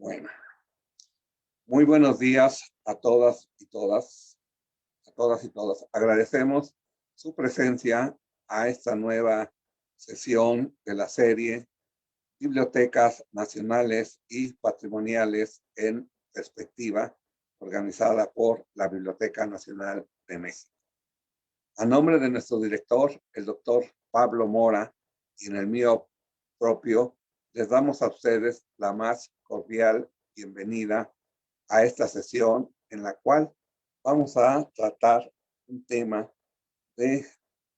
Bueno, muy buenos días a todas y todas, a todas y todas. Agradecemos su presencia a esta nueva sesión de la serie Bibliotecas Nacionales y Patrimoniales en Perspectiva, organizada por la Biblioteca Nacional de México. A nombre de nuestro director, el doctor Pablo Mora, y en el mío propio, les damos a ustedes la más cordial bienvenida a esta sesión en la cual vamos a tratar un tema de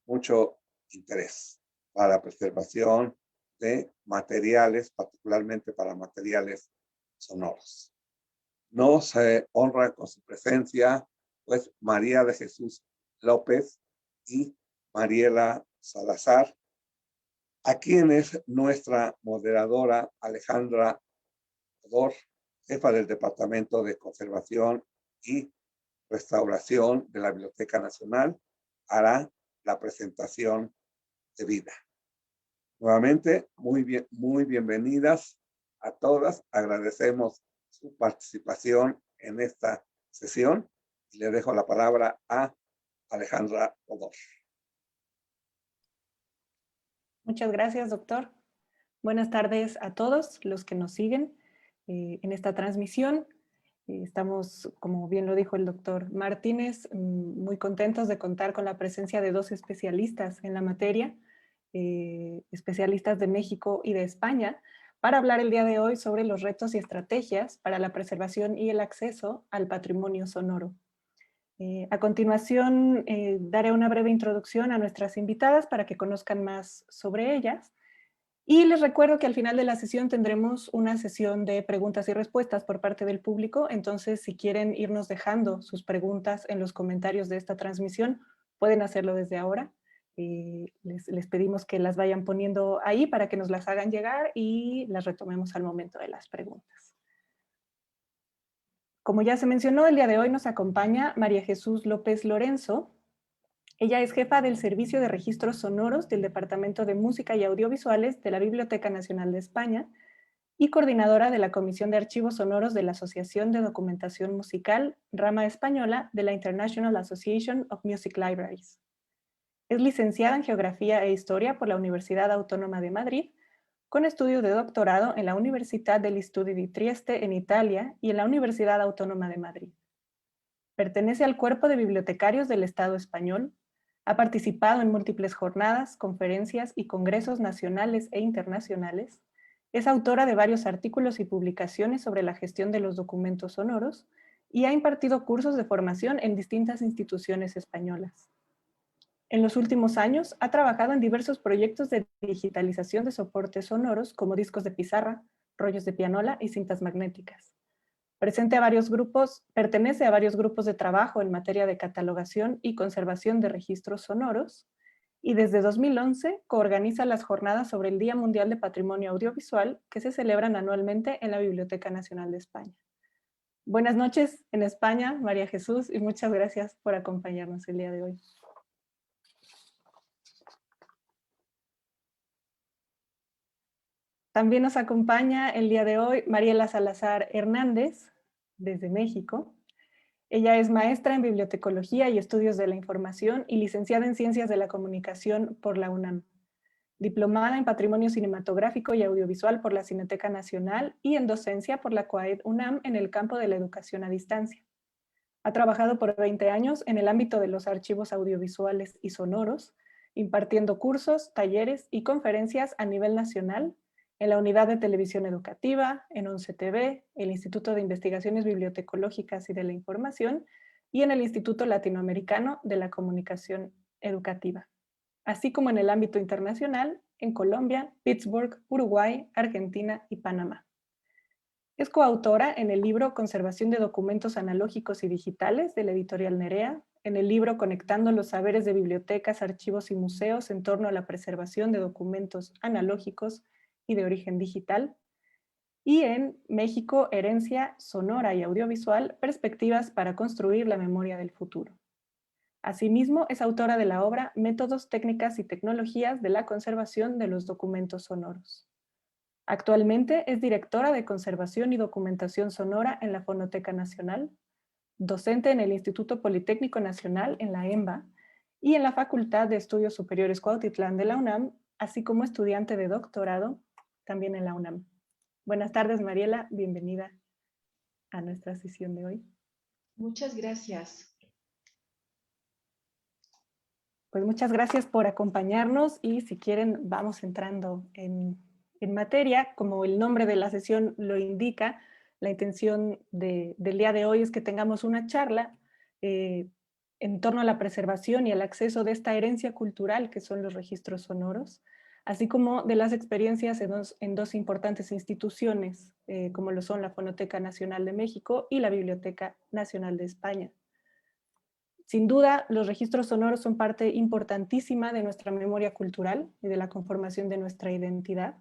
mucho interés para la preservación de materiales, particularmente para materiales sonoros. Nos honra con su presencia, pues, María de Jesús López y Mariela Salazar, a quien es nuestra moderadora Alejandra Odor, jefa del Departamento de Conservación y Restauración de la Biblioteca Nacional, hará la presentación de vida. Nuevamente, muy bienvenidas a todas. Agradecemos su participación en esta sesión y le dejo la palabra a Alejandra Odor. Muchas gracias, doctor. Buenas tardes a todos los que nos siguen en esta transmisión. Estamos, como bien lo dijo el doctor Martínez, muy contentos de contar con la presencia de dos especialistas en la materia, especialistas de México y de España, para hablar el día de hoy sobre los retos y estrategias para la preservación y el acceso al patrimonio sonoro. A continuación, daré una breve introducción a nuestras invitadas para que conozcan más sobre ellas. Y les recuerdo que al final de la sesión tendremos una sesión de preguntas y respuestas por parte del público. Entonces, si quieren irnos dejando sus preguntas en los comentarios de esta transmisión, pueden hacerlo desde ahora. Les pedimos que las vayan poniendo ahí para que nos las hagan llegar y las retomemos al momento de las preguntas. Como ya se mencionó, el día de hoy nos acompaña María Jesús López Lorenzo. Ella es jefa del Servicio de Registros Sonoros del Departamento de Música y Audiovisuales de la Biblioteca Nacional de España y coordinadora de la Comisión de Archivos Sonoros de la Asociación de Documentación Musical, rama española de la International Association of Music Libraries. Es licenciada en Geografía e Historia por la Universidad Autónoma de Madrid, con estudios de doctorado en la Università degli Studi di Trieste en Italia y en la Universidad Autónoma de Madrid. Pertenece al Cuerpo de Bibliotecarios del Estado español. Ha participado en múltiples jornadas, conferencias y congresos nacionales e internacionales. Es autora de varios artículos y publicaciones sobre la gestión de los documentos sonoros y ha impartido cursos de formación en distintas instituciones españolas. En los últimos años ha trabajado en diversos proyectos de digitalización de soportes sonoros como discos de pizarra, rollos de pianola y cintas magnéticas. Pertenece a varios grupos de trabajo en materia de catalogación y conservación de registros sonoros y desde 2011 coorganiza las jornadas sobre el Día Mundial de Patrimonio Audiovisual que se celebran anualmente en la Biblioteca Nacional de España. Buenas noches en España, María Jesús, y muchas gracias por acompañarnos el día de hoy. También nos acompaña el día de hoy Mariela Salazar Hernández, desde México. Ella es maestra en Bibliotecología y Estudios de la Información y licenciada en Ciencias de la Comunicación por la UNAM. Diplomada en Patrimonio Cinematográfico y Audiovisual por la Cineteca Nacional y en Docencia por la COAED UNAM en el campo de la educación a distancia. Ha trabajado por 20 años en el ámbito de los archivos audiovisuales y sonoros, impartiendo cursos, talleres y conferencias a nivel nacional en la Unidad de Televisión Educativa, en 11 TV, el Instituto de Investigaciones Bibliotecológicas y de la Información y en el Instituto Latinoamericano de la Comunicación Educativa, así como en el ámbito internacional en Colombia, Pittsburgh, Uruguay, Argentina y Panamá. Es coautora en el libro Conservación de Documentos Analógicos y Digitales de la editorial Nerea, en el libro Conectando los Saberes de Bibliotecas, Archivos y Museos en torno a la preservación de documentos analógicos y de origen digital, y en México, Herencia Sonora y Audiovisual, Perspectivas para construir la memoria del futuro. Asimismo, es autora de la obra Métodos, Técnicas y Tecnologías de la Conservación de los Documentos Sonoros. Actualmente es directora de Conservación y Documentación Sonora en la Fonoteca Nacional, docente en el Instituto Politécnico Nacional en la EMBA y en la Facultad de Estudios Superiores Cuautitlán de la UNAM, así como estudiante de doctorado también en la UNAM. Buenas tardes, Mariela, bienvenida a nuestra sesión de hoy. Muchas gracias. Pues muchas gracias por acompañarnos y si quieren vamos entrando en materia. Como el nombre de la sesión lo indica, la intención del día de hoy es que tengamos una charla en torno a la preservación y el acceso de esta herencia cultural que son los registros sonoros, así como de las experiencias en dos importantes instituciones, como lo son la Fonoteca Nacional de México y la Biblioteca Nacional de España. Sin duda, los registros sonoros son parte importantísima de nuestra memoria cultural y de la conformación de nuestra identidad.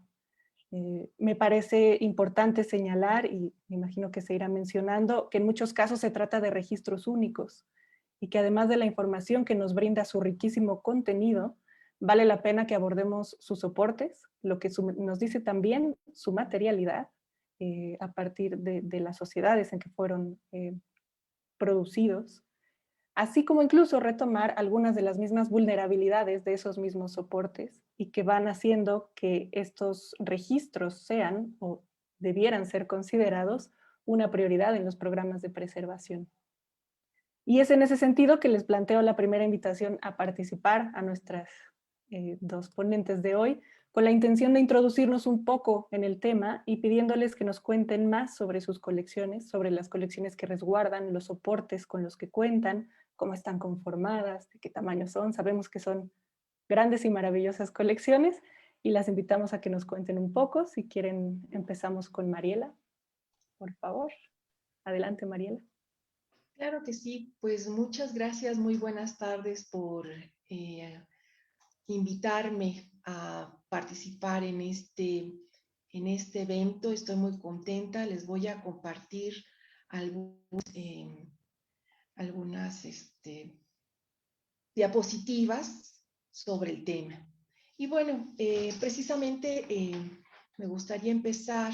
Me parece importante señalar, y me imagino que se irá mencionando, que en muchos casos se trata de registros únicos y que además de la información que nos brinda su riquísimo contenido, vale la pena que abordemos sus soportes, lo que nos dice también su materialidad a partir de las sociedades en que fueron producidos, así como incluso retomar algunas de las mismas vulnerabilidades de esos mismos soportes y que van haciendo que estos registros sean o debieran ser considerados una prioridad en los programas de preservación. Y es en ese sentido que les planteo la primera invitación a participar a nuestras dos ponentes de hoy, con la intención de introducirnos un poco en el tema y pidiéndoles que nos cuenten más sobre sus colecciones, sobre las colecciones que resguardan, los soportes con los que cuentan, cómo están conformadas, de qué tamaño son. Sabemos que son grandes y maravillosas colecciones y las invitamos a que nos cuenten un poco. Si quieren, empezamos con Mariela, por favor. Adelante, Mariela. Claro que sí, pues muchas gracias, muy buenas tardes por invitarme a participar en este evento. Estoy muy contenta, les voy a compartir algunas diapositivas sobre el tema. Y bueno, precisamente me gustaría empezar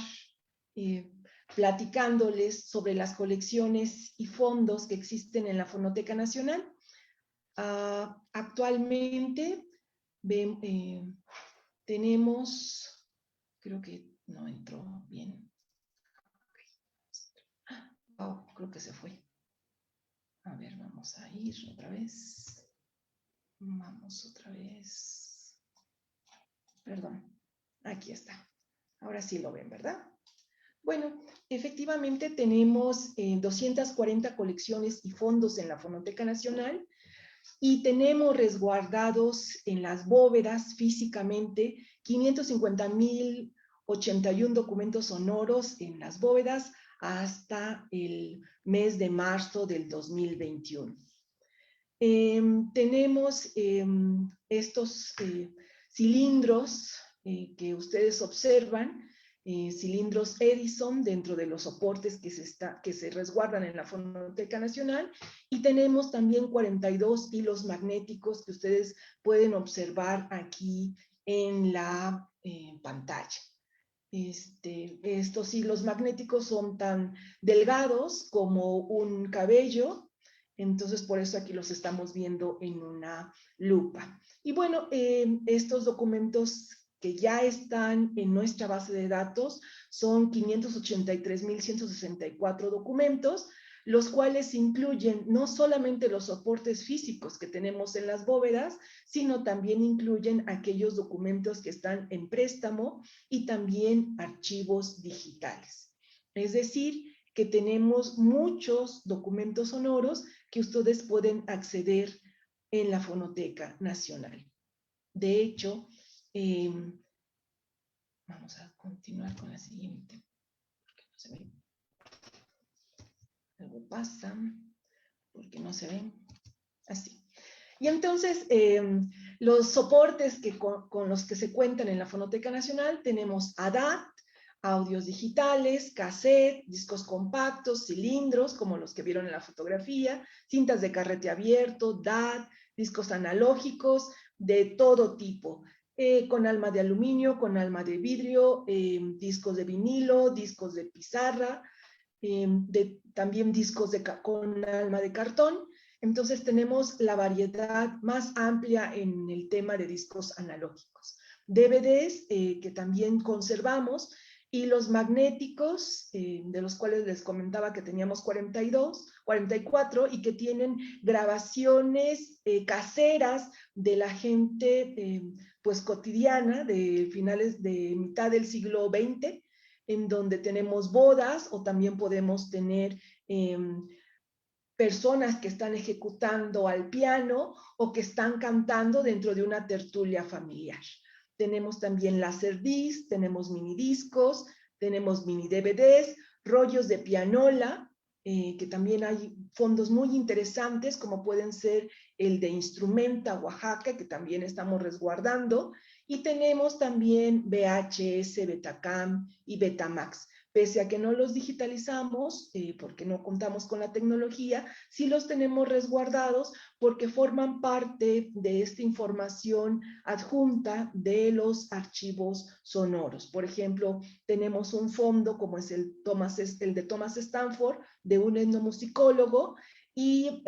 platicándoles sobre las colecciones y fondos que existen en la Fonoteca Nacional. Actualmente tenemos, creo que no entró bien. Oh, creo que se fue. A ver, vamos a ir otra vez. Vamos otra vez. Perdón, aquí está. Ahora sí lo ven, ¿verdad? Bueno, efectivamente tenemos 240 colecciones y fondos en la Fonoteca Nacional y tenemos resguardados en las bóvedas físicamente 550,081 documentos sonoros en las bóvedas hasta el mes de marzo del 2021. Tenemos estos cilindros que ustedes observan, cilindros Edison dentro de los soportes que se resguardan en la Fonoteca Nacional, y tenemos también 42 hilos magnéticos que ustedes pueden observar aquí en la pantalla. Estos hilos magnéticos son tan delgados como un cabello, entonces por eso aquí los estamos viendo en una lupa. Y bueno, estos documentos que ya están en nuestra base de datos son 583,164 documentos, los cuales incluyen no solamente los soportes físicos que tenemos en las bóvedas, sino también incluyen aquellos documentos que están en préstamo y también archivos digitales. Es decir, que tenemos muchos documentos sonoros que ustedes pueden acceder en la Fonoteca Nacional. De hecho, vamos a continuar con la siguiente, porque no se ve. Algo pasa, porque no se ven. Así. Y entonces, los soportes con los que se cuentan en la Fonoteca Nacional, tenemos ADAT, audios digitales, cassette, discos compactos, cilindros, como los que vieron en la fotografía, cintas de carrete abierto, DAT, discos analógicos, de todo tipo. con alma de aluminio, con alma de vidrio, discos de vinilo, discos de pizarra, también discos con alma de cartón. Entonces tenemos la variedad más amplia en el tema de discos analógicos. DVDs que también conservamos, y los magnéticos, de los cuales les comentaba que teníamos 44, y que tienen grabaciones caseras de la gente pues cotidiana de finales de mitad del siglo XX, en donde tenemos bodas, o también podemos tener personas que están ejecutando al piano o que están cantando dentro de una tertulia familiar. Tenemos también laserdisc, tenemos mini discos, tenemos mini DVDs, rollos de pianola, que también hay fondos muy interesantes, como pueden ser el de Instrumenta Oaxaca, que también estamos resguardando, y tenemos también VHS, Betacam y Betamax. Pese a que no los digitalizamos, porque no contamos con la tecnología, sí los tenemos resguardados porque forman parte de esta información adjunta de los archivos sonoros. Por ejemplo, tenemos un fondo como es el de Thomas Stanford, de un etnomusicólogo, y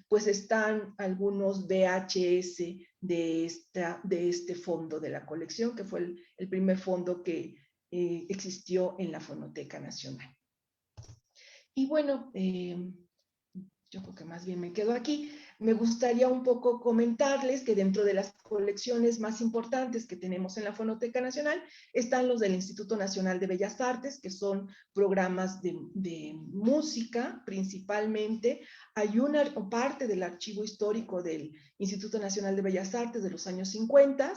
pues están algunos VHS de este fondo de la colección, que fue el primer fondo que existió en la Fonoteca Nacional. Y bueno, yo creo que más bien me quedo aquí. Me gustaría un poco comentarles que dentro de las colecciones más importantes que tenemos en la Fonoteca Nacional están los del Instituto Nacional de Bellas Artes, que son programas de música principalmente. Hay una parte del archivo histórico del Instituto Nacional de Bellas Artes de los años 50.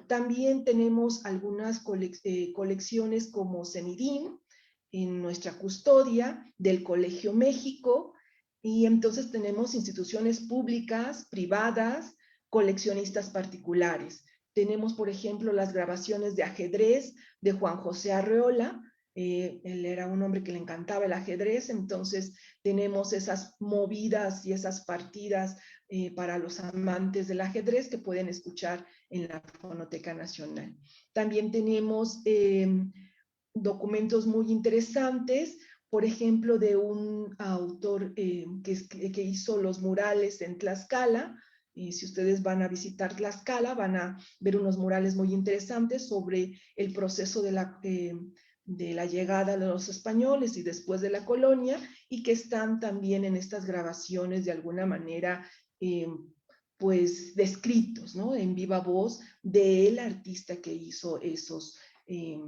También tenemos algunas colecciones como Semidín en nuestra custodia, del Colegio México. Y entonces tenemos instituciones públicas, privadas, coleccionistas particulares. Tenemos, por ejemplo, las grabaciones de ajedrez de Juan José Arreola. Él era un hombre que le encantaba el ajedrez, entonces tenemos esas movidas y esas partidas para los amantes del ajedrez que pueden escuchar en la Fonoteca Nacional. También tenemos documentos muy interesantes, por ejemplo, de un autor que hizo los murales en Tlaxcala. Y si ustedes van a visitar Tlaxcala, van a ver unos murales muy interesantes sobre el proceso de la llegada de los españoles y después de la colonia, y que están también en estas grabaciones de alguna manera pues descritos, ¿no? En viva voz del artista que hizo esos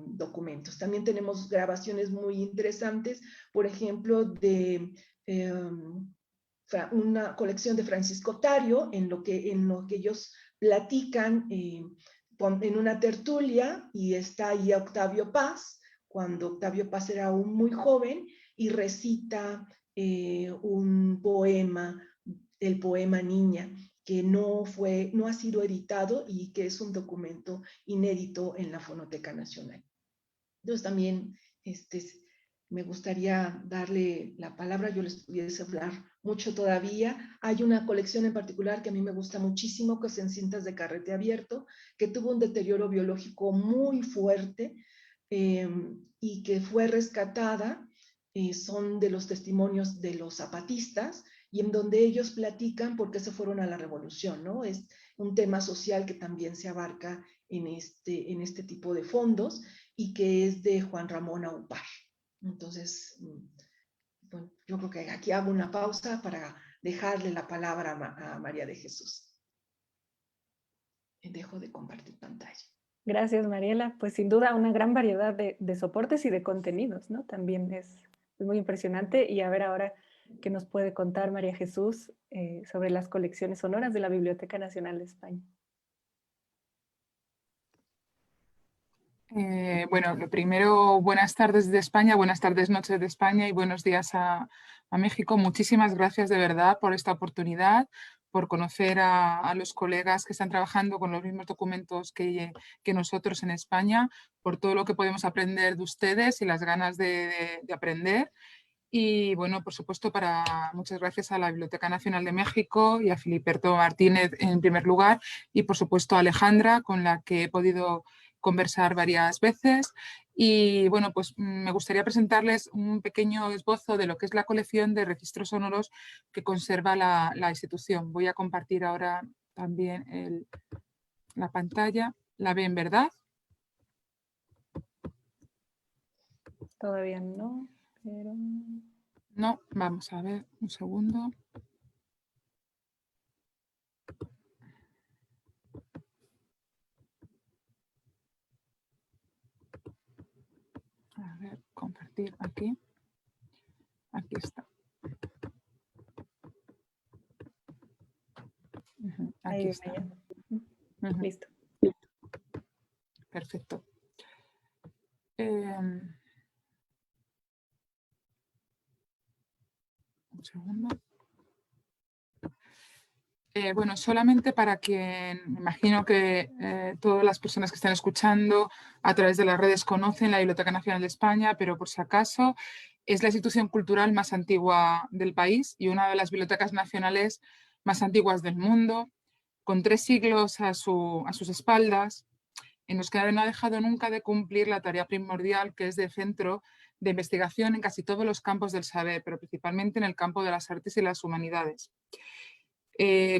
documentos. También tenemos grabaciones muy interesantes, por ejemplo, de una colección de Francisco Tario, en lo que ellos platican en una tertulia, y está ahí Octavio Paz, cuando Octavio Paz era aún muy joven, y recita un poema, el poema Niña, que no ha sido editado y que es un documento inédito en la Fonoteca Nacional. Entonces también me gustaría darle la palabra, yo les pudiese hablar mucho todavía. Hay una colección en particular que a mí me gusta muchísimo, que es en cintas de carrete abierto, que tuvo un deterioro biológico muy fuerte y que fue rescatada. Son de los testimonios de los zapatistas, y en donde ellos platican por qué se fueron a la revolución, ¿no? Es un tema social que también se abarca en este tipo de fondos, y que es de Juan Ramón Aupar. Entonces, bueno, yo creo que aquí hago una pausa para dejarle la palabra a María de Jesús. Dejo de compartir pantalla. Gracias, Mariela. Pues sin duda una gran variedad de soportes y de contenidos, ¿no? También es muy impresionante. Y a ver ahora qué nos puede contar María Jesús sobre las colecciones sonoras de la Biblioteca Nacional de España. Bueno, lo primero, buenas tardes de España, buenas tardes, noches de España, y buenos días a México. Muchísimas gracias de verdad por esta oportunidad, por conocer a los colegas que están trabajando con los mismos documentos que nosotros en España, por todo lo que podemos aprender de ustedes y las ganas de aprender. Y bueno, por supuesto, muchas gracias a la Biblioteca Nacional de México y a Filiberto Martínez en primer lugar, y por supuesto a Alejandra, con la que he podido conversar varias veces. Y bueno, pues me gustaría presentarles un pequeño esbozo de lo que es la colección de registros sonoros que conserva la institución. Voy a compartir ahora también la pantalla. ¿La ven, verdad? Todavía no, pero... No, vamos a ver, un segundo. A ver, compartir aquí. Aquí está. Aquí Ahí está. ya. Listo. Perfecto. Un segundo. Bueno, solamente para quien, me imagino que todas las personas que están escuchando a través de las redes conocen la Biblioteca Nacional de España, pero por si acaso es la institución cultural más antigua del país y una de las bibliotecas nacionales más antiguas del mundo, con 3 siglos a sus espaldas, en los que no ha dejado nunca de cumplir la tarea primordial, que es de centro de investigación en casi todos los campos del saber, pero principalmente en el campo de las artes y las humanidades.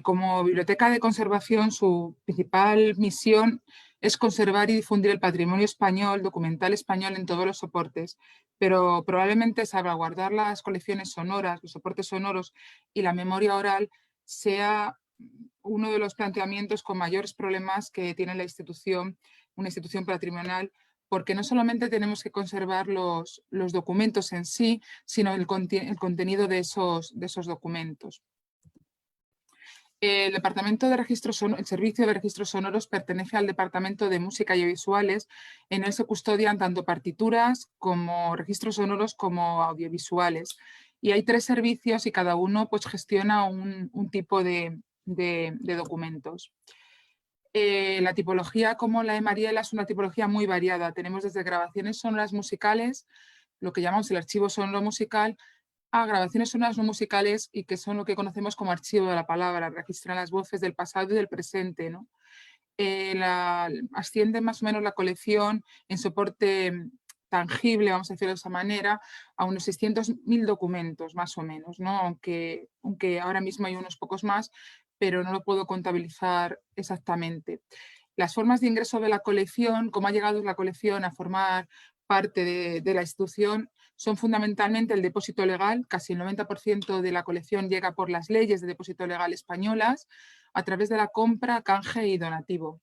Como biblioteca de conservación, su principal misión es conservar y difundir el patrimonio español, documental español en todos los soportes, pero probablemente salvaguardar las colecciones sonoras, los soportes sonoros y la memoria oral sea uno de los planteamientos con mayores problemas que tiene la institución, una institución patrimonial, porque no solamente tenemos que conservar los documentos en sí, sino el contenido de esos documentos. El Departamento de Registros Sonoros, el Servicio de Registros Sonoros pertenece al Departamento de Música y Audiovisuales. En él se custodian tanto partituras como registros sonoros como audiovisuales. Y hay 3 servicios y cada uno pues, gestiona un tipo de documentos. La tipología como la de Mariela es una tipología muy variada. Tenemos desde grabaciones sonoras musicales, lo que llamamos el archivo sonoro musical, a grabaciones sonoras no musicales y que son lo que conocemos como archivo de la palabra, registran las voces del pasado y del presente, ¿no? Asciende más o menos la colección en soporte tangible, vamos a decirlo de esa manera, a unos 600.000 documentos, más o menos, ¿no? Aunque ahora mismo hay unos pocos más, pero no lo puedo contabilizar exactamente. Las formas de ingreso de la colección, cómo ha llegado la colección a formar parte de la institución, son fundamentalmente el depósito legal. Casi el 90% de la colección llega por las leyes de depósito legal españolas a través de la compra, canje y donativo.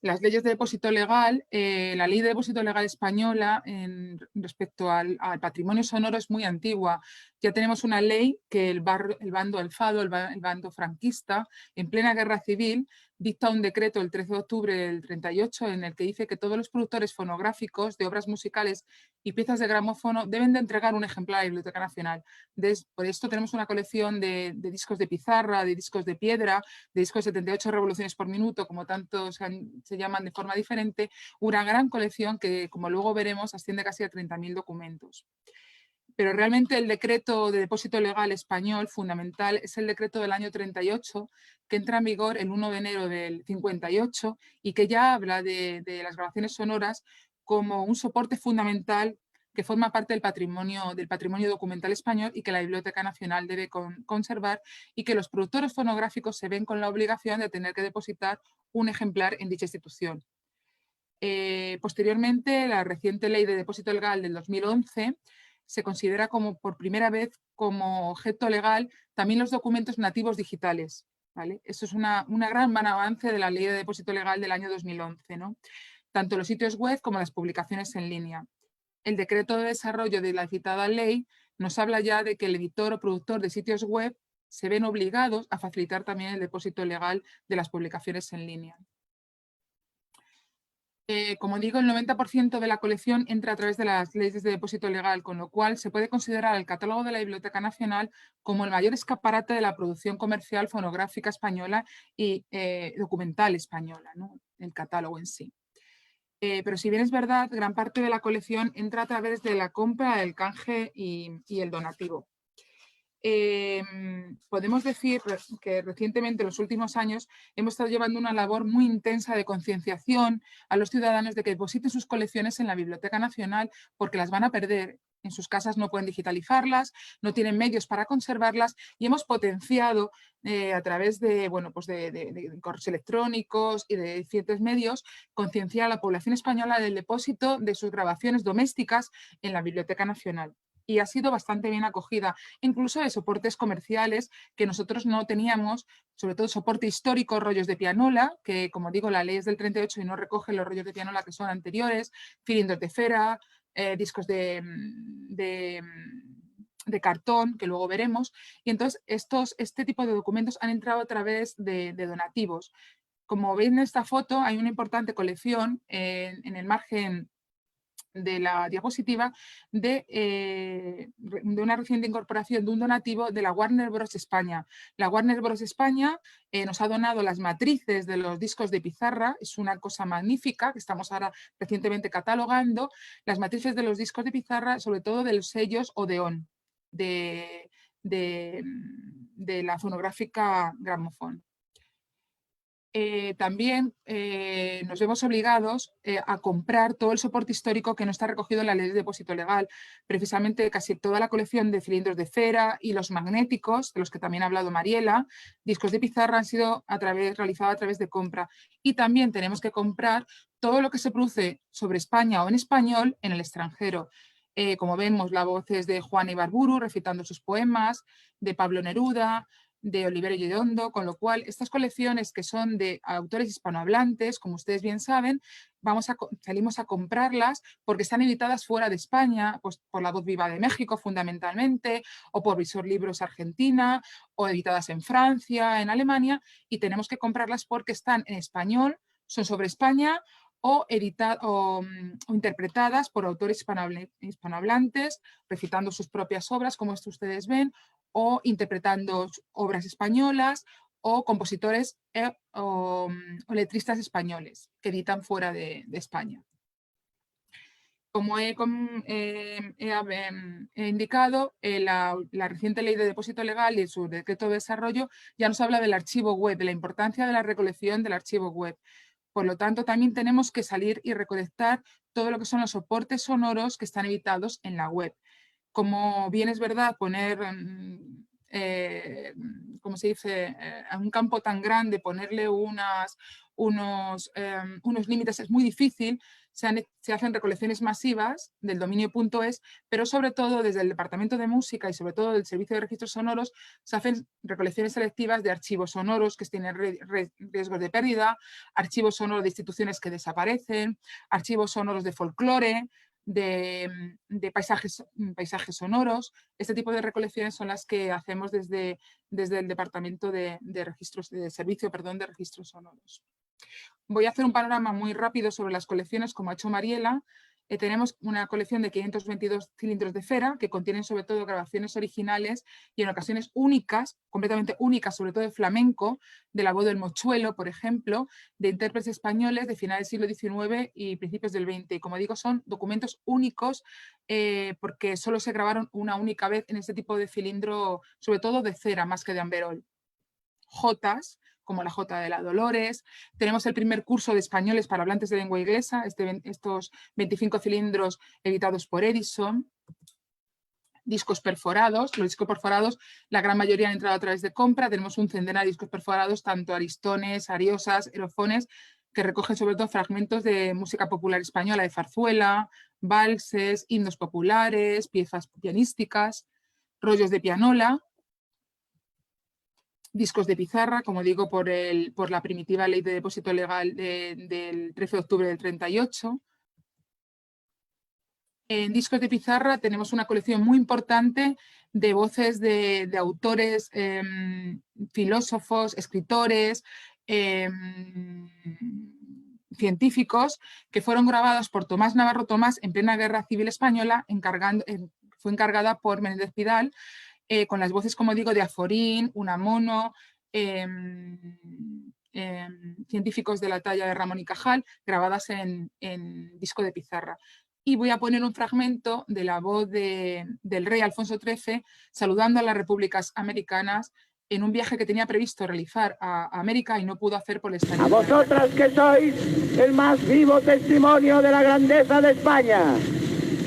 Las leyes de depósito legal, la ley de depósito legal española respecto al patrimonio sonoro es muy antigua. Ya tenemos una ley que el bando alfado, el bando franquista, en plena guerra civil, dicta un decreto el 13 de octubre del 38 en el que dice que todos los productores fonográficos de obras musicales y piezas de gramófono deben de entregar un ejemplar a la Biblioteca Nacional. Por esto tenemos una colección de discos de pizarra, de discos de piedra, de discos de 78 revoluciones por minuto, como tantos se llaman de forma diferente, una gran colección que, como luego veremos, asciende casi a 30.000 documentos. Pero realmente el decreto de depósito legal español fundamental es el decreto del año 38, que entra en vigor el 1 de enero del 58 y que ya habla de las grabaciones sonoras como un soporte fundamental que forma parte del patrimonio documental español y que la Biblioteca Nacional debe conservar, y que los productores fonográficos se ven con la obligación de tener que depositar un ejemplar en dicha institución. Posteriormente, la reciente ley de depósito legal del 2011 se considera como por primera vez como objeto legal también los documentos nativos digitales, ¿vale? Eso es un gran avance de la ley de depósito legal del año 2011, ¿no? Tanto los sitios web como las publicaciones en línea. El decreto de desarrollo de la citada ley nos habla ya de que el editor o productor de sitios web se ven obligados a facilitar también el depósito legal de las publicaciones en línea. Como digo, el 90% de la colección entra a través de las leyes de depósito legal, con lo cual se puede considerar el catálogo de la Biblioteca Nacional como el mayor escaparate de la producción comercial fonográfica española y documental española, ¿no? El catálogo en sí. Pero si bien es verdad, gran parte de la colección entra a través de la compra, el canje y el donativo. Podemos decir que recientemente, en los últimos años, hemos estado llevando una labor muy intensa de concienciación a los ciudadanos de que depositen sus colecciones en la Biblioteca Nacional porque las van a perder. En sus casas no pueden digitalizarlas, no tienen medios para conservarlas y hemos potenciado a través de, bueno, pues de correos electrónicos y de diferentes medios, concienciar a la población española del depósito de sus grabaciones domésticas en la Biblioteca Nacional. Y ha sido bastante bien acogida, incluso de soportes comerciales que nosotros no teníamos, sobre todo soporte histórico, rollos de pianola, que como digo, la ley es del 38 y no recoge los rollos de pianola que son anteriores, cilindros de cera, discos de cartón, que luego veremos. Y entonces este tipo de documentos han entrado a través de donativos. Como veis en esta foto, hay una importante colección en el margen de la diapositiva de una reciente incorporación de un donativo de la Warner Bros. España. La Warner Bros. España nos ha donado las matrices de los discos de pizarra, es una cosa magnífica que estamos ahora recientemente catalogando, las matrices de los discos de pizarra, sobre todo de los sellos Odeón, de la fonográfica Gramophone. También nos vemos obligados a comprar todo el soporte histórico que no está recogido en la ley de depósito legal. Precisamente casi toda la colección de cilindros de cera y los magnéticos, de los que también ha hablado Mariela, discos de pizarra han sido realizados a través de compra. Y también tenemos que comprar todo lo que se produce sobre España o en español en el extranjero. Como vemos, la voz es de Juan Ibarburu recitando sus poemas, de Pablo Neruda, de Oliverio Girondo, con lo cual estas colecciones que son de autores hispanohablantes, como ustedes bien saben, salimos a comprarlas porque están editadas fuera de España, pues por La Voz Viva de México fundamentalmente, o por Visor Libros Argentina, o editadas en Francia, en Alemania, y tenemos que comprarlas porque están en español, son sobre España, o interpretadas por autores hispanohablantes, recitando sus propias obras, como esto ustedes ven, o interpretando obras españolas, o compositores o letristas españoles que editan fuera de España. Como he indicado, la reciente ley de depósito legal y su decreto de desarrollo ya nos habla del archivo web, de la importancia de la recolección del archivo web. Por lo tanto, también tenemos que salir y recolectar todo lo que son los soportes sonoros que están editados en la web. Como bien es verdad, poner, como se dice, a un campo tan grande, ponerle unos límites es muy difícil. Se hacen recolecciones masivas del dominio.es, pero sobre todo desde el Departamento de Música y sobre todo del Servicio de Registros Sonoros se hacen recolecciones selectivas de archivos sonoros que tienen riesgos de pérdida, archivos sonoros de instituciones que desaparecen, archivos sonoros de folclore, de paisajes sonoros. Este tipo de recolecciones son las que hacemos desde el Departamento de Servicio de Registros Sonoros. Voy a hacer un panorama muy rápido sobre las colecciones, como ha hecho Mariela. Tenemos una colección de 522 cilindros de cera que contienen sobre todo grabaciones originales y en ocasiones únicas, completamente únicas, sobre todo de flamenco, de la voz del Mochuelo, por ejemplo, de intérpretes españoles de finales del siglo XIX y principios del XX. Y como digo, son documentos únicos porque solo se grabaron una única vez en este tipo de cilindro, sobre todo de cera más que de amberol. Jotas, como la Jota de la Dolores. Tenemos el primer curso de españoles para hablantes de lengua inglesa, estos 25 cilindros editados por Edison. Discos perforados. Los discos perforados, la gran mayoría han entrado a través de compra. Tenemos un centenar de discos perforados, tanto aristones, ariosas, erofones, que recogen sobre todo fragmentos de música popular española, de zarzuela, valses, himnos populares, piezas pianísticas, rollos de pianola, discos de pizarra, como digo, por la primitiva ley de depósito legal del 13 de octubre del 38. En discos de pizarra tenemos una colección muy importante de voces de autores, filósofos, escritores, científicos, que fueron grabados por Tomás Navarro Tomás en plena Guerra Civil Española, fue encargada por Menéndez Pidal, con las voces, como digo, de Aforín, Unamuno, científicos de la talla de Ramón y Cajal, grabadas en disco de pizarra. Y voy a poner un fragmento de la voz del rey Alfonso XIII saludando a las repúblicas americanas en un viaje que tenía previsto realizar a América y no pudo hacer por el estallido. A vosotras que sois el más vivo testimonio de la grandeza de España,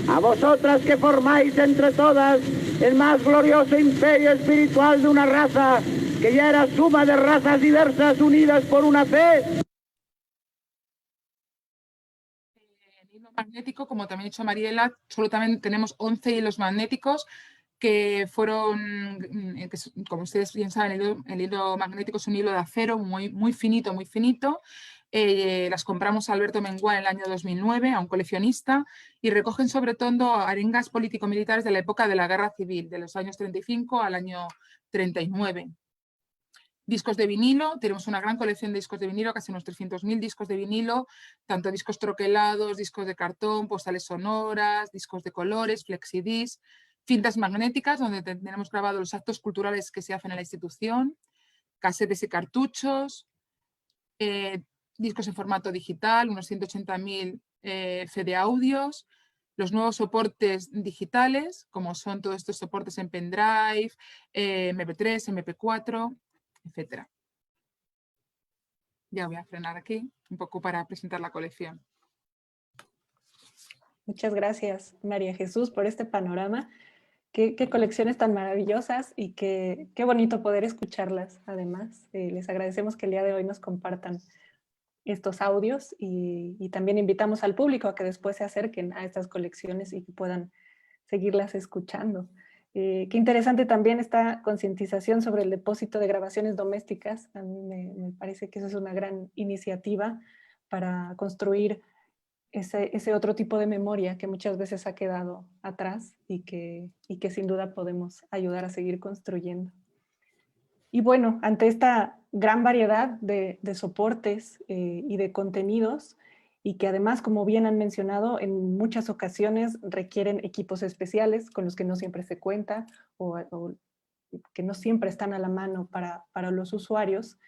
a vosotras que formáis entre todas el más glorioso imperio espiritual de una raza que ya era suma de razas diversas unidas por una fe. El hilo magnético, como también ha dicho Mariela, solo también tenemos 11 hilos magnéticos que fueron, como ustedes bien saben, el hilo magnético es un hilo de acero muy finito, muy finito. Las compramos a Alberto Menguá en el año 2009, a un coleccionista, y recogen sobre todo arengas político-militares de la época de la Guerra Civil, de los años 35 al año 39. Discos de vinilo, tenemos una gran colección de discos de vinilo, casi unos 300.000 discos de vinilo, tanto discos troquelados, discos de cartón, postales sonoras, discos de colores, flexidisc, cintas magnéticas, donde tenemos grabados los actos culturales que se hacen en la institución, casetes y cartuchos, discos en formato digital, unos 180.000 CD audios, los nuevos soportes digitales, como son todos estos soportes en pendrive, MP3, MP4, etc. Ya voy a frenar aquí un poco para presentar la colección. Muchas gracias, María Jesús, por este panorama. Qué colecciones tan maravillosas y qué bonito poder escucharlas, además. Les agradecemos que el día de hoy nos compartan estos audios y también invitamos al público a que después se acerquen a estas colecciones y que puedan seguirlas escuchando. Qué interesante también esta concientización sobre el depósito de grabaciones domésticas. A mí me parece que eso es una gran iniciativa para construir ese otro tipo de memoria que muchas veces ha quedado atrás y que sin duda podemos ayudar a seguir construyendo. Y bueno, ante esta gran variedad de soportes y de contenidos, y que además, como bien han mencionado, en muchas ocasiones requieren equipos especiales con los que no siempre se cuenta o que no siempre están a la mano para los usuarios,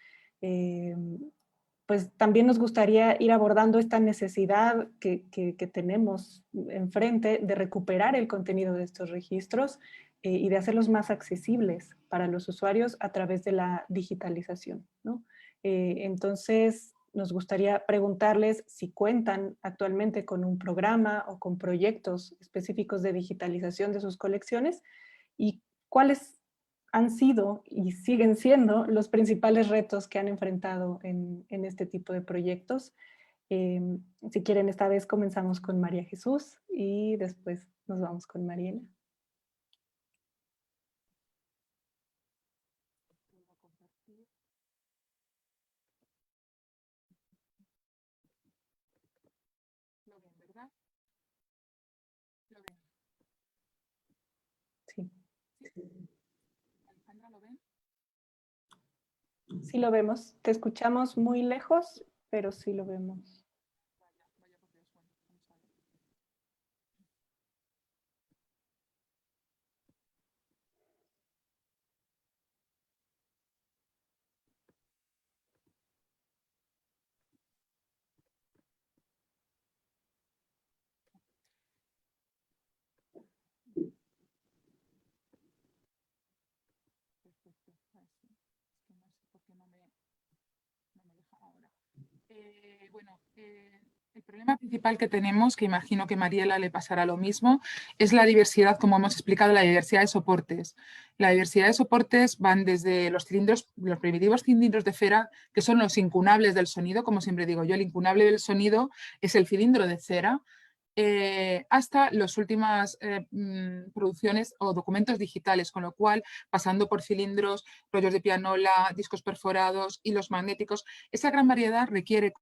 pues también nos gustaría ir abordando esta necesidad que tenemos enfrente de recuperar el contenido de estos registros y de hacerlos más accesibles para los usuarios a través de la digitalización, ¿no? Entonces, nos gustaría preguntarles si cuentan actualmente con un programa o con proyectos específicos de digitalización de sus colecciones y cuáles han sido y siguen siendo los principales retos que han enfrentado en este tipo de proyectos. Si quieren, esta vez comenzamos con María Jesús y después nos vamos con Mariela. ¿Lo ven, verdad? ¿Lo ven? Sí. Alejandra, ¿lo ven? Sí lo vemos. Te escuchamos muy lejos, pero sí lo vemos. Vaya por Dios, bueno, vamos a ver. Perfecto. Así. Es que no sé por qué no me deja ahora. Bueno, el problema principal que tenemos, que imagino que a Mariela le pasará lo mismo, es la diversidad, como hemos explicado, la diversidad de soportes. La diversidad de soportes van desde los cilindros, los primitivos cilindros de cera, que son los incunables del sonido, como siempre digo yo, el incunable del sonido es el cilindro de cera, hasta las últimas producciones o documentos digitales, con lo cual, pasando por cilindros, rollos de pianola, discos perforados, hilos magnéticos, esa gran variedad requiere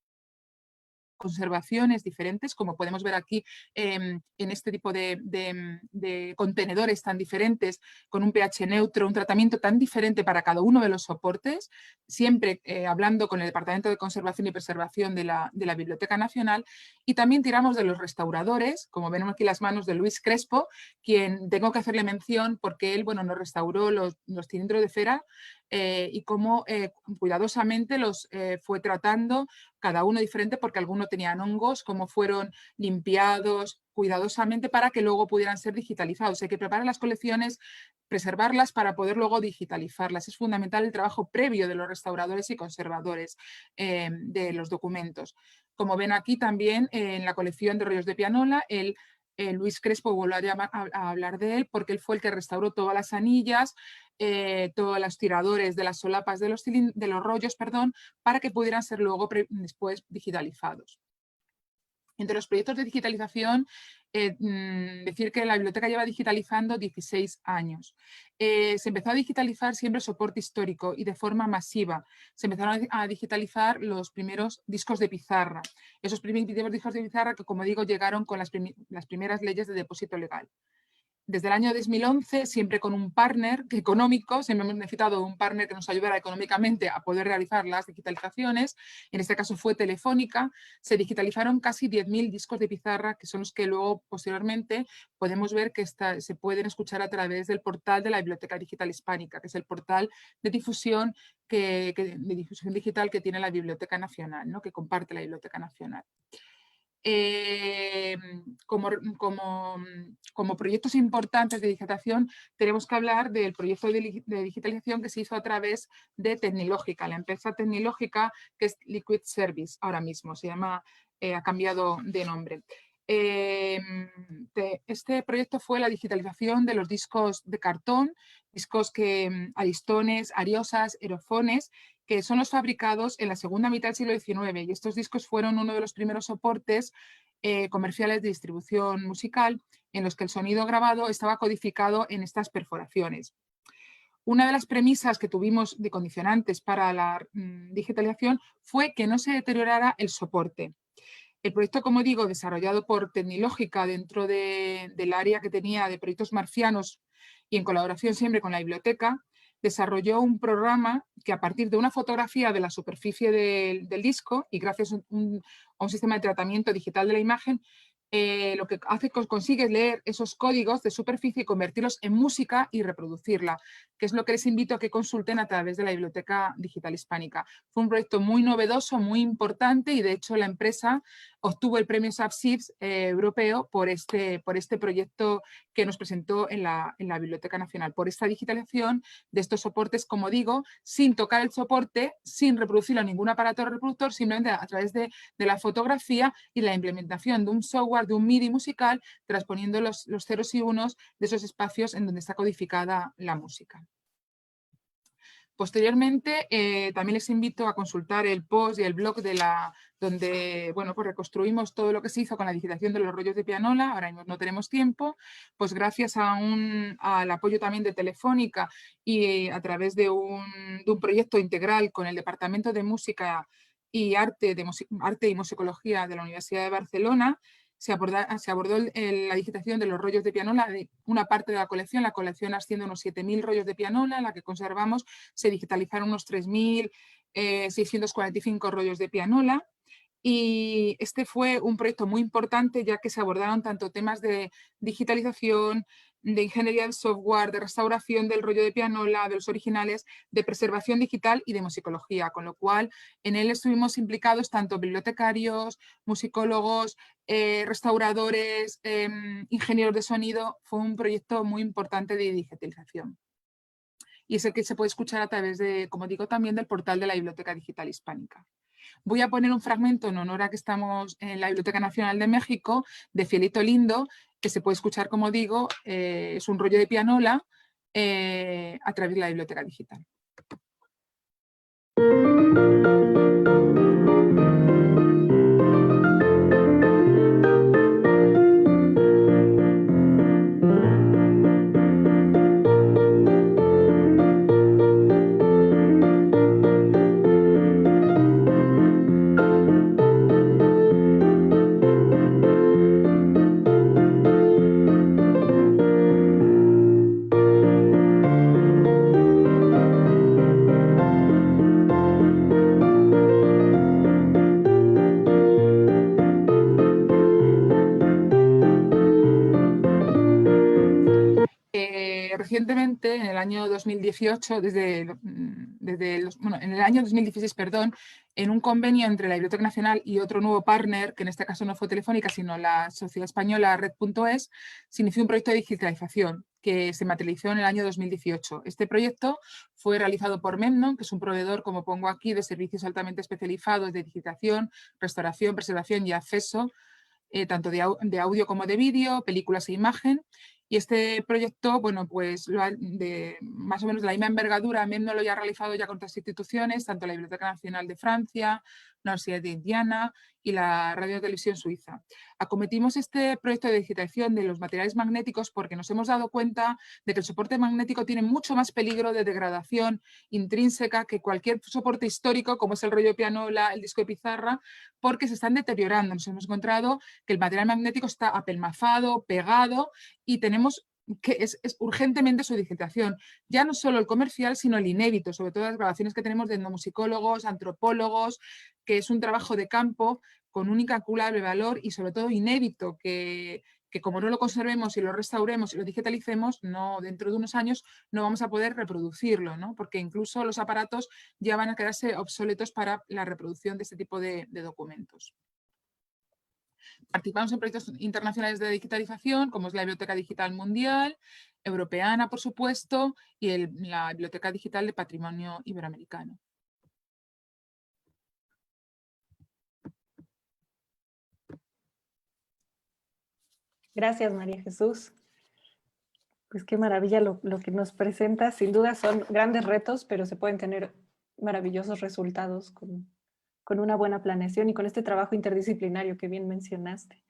conservaciones diferentes, como podemos ver aquí en este tipo de contenedores tan diferentes, con un pH neutro, un tratamiento tan diferente para cada uno de los soportes, siempre hablando con el Departamento de Conservación y Preservación de la Biblioteca Nacional, y también tiramos de los restauradores, como vemos aquí las manos de Luis Crespo, quien tengo que hacerle mención porque él, bueno, nos restauró los cilindros de cera y cómo cuidadosamente los fue tratando, cada uno diferente porque algunos tenían hongos, cómo fueron limpiados cuidadosamente para que luego pudieran ser digitalizados. Hay que preparar las colecciones, preservarlas para poder luego digitalizarlas. Es fundamental el trabajo previo de los restauradores y conservadores de los documentos. Como ven aquí también en la colección de rollos de pianola, Luis Crespo vuelve a hablar de él porque él fue el que restauró todas las anillas, todos los tiradores de las solapas de los rollos, para que pudieran ser luego después digitalizados. Entre los proyectos de digitalización, decir que la biblioteca lleva digitalizando 16 años. Se empezó a digitalizar siempre soporte histórico y de forma masiva. Se empezaron a digitalizar los primeros discos de pizarra. Esos primeros discos de pizarra que, como digo, llegaron con las primeras leyes de depósito legal. Desde el año 2011, siempre con un partner económico, siempre hemos necesitado un partner que nos ayudara económicamente a poder realizar las digitalizaciones. En este caso fue Telefónica. Se digitalizaron casi 10.000 discos de pizarra, que son los que luego, posteriormente, podemos ver que se pueden escuchar a través del portal de la Biblioteca Digital Hispánica, que es el portal de difusión, digital que tiene la Biblioteca Nacional, ¿no? Que comparte la Biblioteca Nacional. Como proyectos importantes de digitalización, tenemos que hablar del proyecto de digitalización que se hizo a través de Tecnológica, la empresa Tecnológica, que es Liquid Service ahora mismo, ha cambiado de nombre. Este proyecto fue la digitalización de los discos de cartón, discos aristones, ariosas, aerofones, que son los fabricados en la segunda mitad del siglo XIX, y estos discos fueron uno de los primeros soportes comerciales de distribución musical en los que el sonido grabado estaba codificado en estas perforaciones. Una de las premisas que tuvimos de condicionantes para la digitalización fue que no se deteriorara el soporte. El proyecto, como digo, desarrollado por Tecnológica dentro del área que tenía de proyectos marcianos y en colaboración siempre con la biblioteca, desarrolló un programa que, a partir de una fotografía de la superficie del disco y gracias a un sistema de tratamiento digital de la imagen, lo que hace que consigue leer esos códigos de superficie y convertirlos en música y reproducirla, que es lo que les invito a que consulten a través de la Biblioteca Digital Hispánica. Fue un proyecto muy novedoso, muy importante, y de hecho la empresa obtuvo el premio SAPSIPS europeo por este proyecto que nos presentó en la Biblioteca Nacional, por esta digitalización de estos soportes, como digo, sin tocar el soporte, sin reproducirlo en ningún aparato reproductor, simplemente a través de la fotografía y la implementación de un software, de un MIDI musical, transponiendo los ceros y unos de esos espacios en donde está codificada la música. Posteriormente, también les invito a consultar el post y el blog donde pues reconstruimos todo lo que se hizo con la digitalización de los rollos de pianola. Ahora mismo no tenemos tiempo, pues gracias al apoyo también de Telefónica y a través de un proyecto integral con el Departamento de Música y Arte y Musicología de la Universidad de Barcelona, se abordó la digitalización de los rollos de pianola de una parte de la colección. La colección asciende a unos 7.000 rollos de pianola, en la que conservamos. Se digitalizaron unos 3.645 rollos de pianola. Y este fue un proyecto muy importante, ya que se abordaron tanto temas de digitalización, de ingeniería del software, de restauración del rollo de pianola, de los originales, de preservación digital y de musicología, con lo cual en él estuvimos implicados tanto bibliotecarios, musicólogos, restauradores, ingenieros de sonido. Fue un proyecto muy importante de digitalización. Y es el que se puede escuchar a través de, como digo, también del portal de la Biblioteca Digital Hispánica. Voy a poner un fragmento en honor a que estamos en la Biblioteca Nacional de México, de Fielito Lindo, que se puede escuchar, como digo, es un rollo de pianola a través de la Biblioteca Digital. Recientemente, en el año 2018, desde en el año 2016, perdón, en un convenio entre la Biblioteca Nacional y otro nuevo partner, que en este caso no fue Telefónica, sino la sociedad española Red.es, se inició un proyecto de digitalización que se materializó en el año 2018. Este proyecto fue realizado por Memnon, que es un proveedor, como pongo aquí, de servicios altamente especializados de digitación, restauración, preservación y acceso, tanto de audio como de vídeo, películas e imagen. Y este proyecto, bueno, pues de más o menos de la misma envergadura, Memnon lo ya ha realizado ya con otras instituciones, tanto la Biblioteca Nacional de Francia, la Universidad de Indiana y la Radio y Televisión Suiza. Acometimos este proyecto de digitalización de los materiales magnéticos porque nos hemos dado cuenta de que el soporte magnético tiene mucho más peligro de degradación intrínseca que cualquier soporte histórico, como es el rollo de pianola, el disco de pizarra, porque se están deteriorando. Nos hemos encontrado que el material magnético está apelmazado, pegado, y tenemos que es urgentemente su digitalización. Ya no solo el comercial, sino el inédito, sobre todo las grabaciones que tenemos de etnomusicólogos, antropólogos, que es un trabajo de campo con un incalculable valor y sobre todo inédito, que como no lo conservemos y lo restauremos y lo digitalicemos, no, dentro de unos años no vamos a poder reproducirlo, ¿no? Porque incluso los aparatos ya van a quedarse obsoletos para la reproducción de este tipo de documentos. Participamos en proyectos internacionales de digitalización, como es la Biblioteca Digital Mundial, Europeana, por supuesto, y la Biblioteca Digital de Patrimonio Iberoamericano. Gracias, María Jesús. Pues qué maravilla lo que nos presenta. Sin duda son grandes retos, pero se pueden tener maravillosos resultados con una buena planeación y con este trabajo interdisciplinario que bien mencionaste.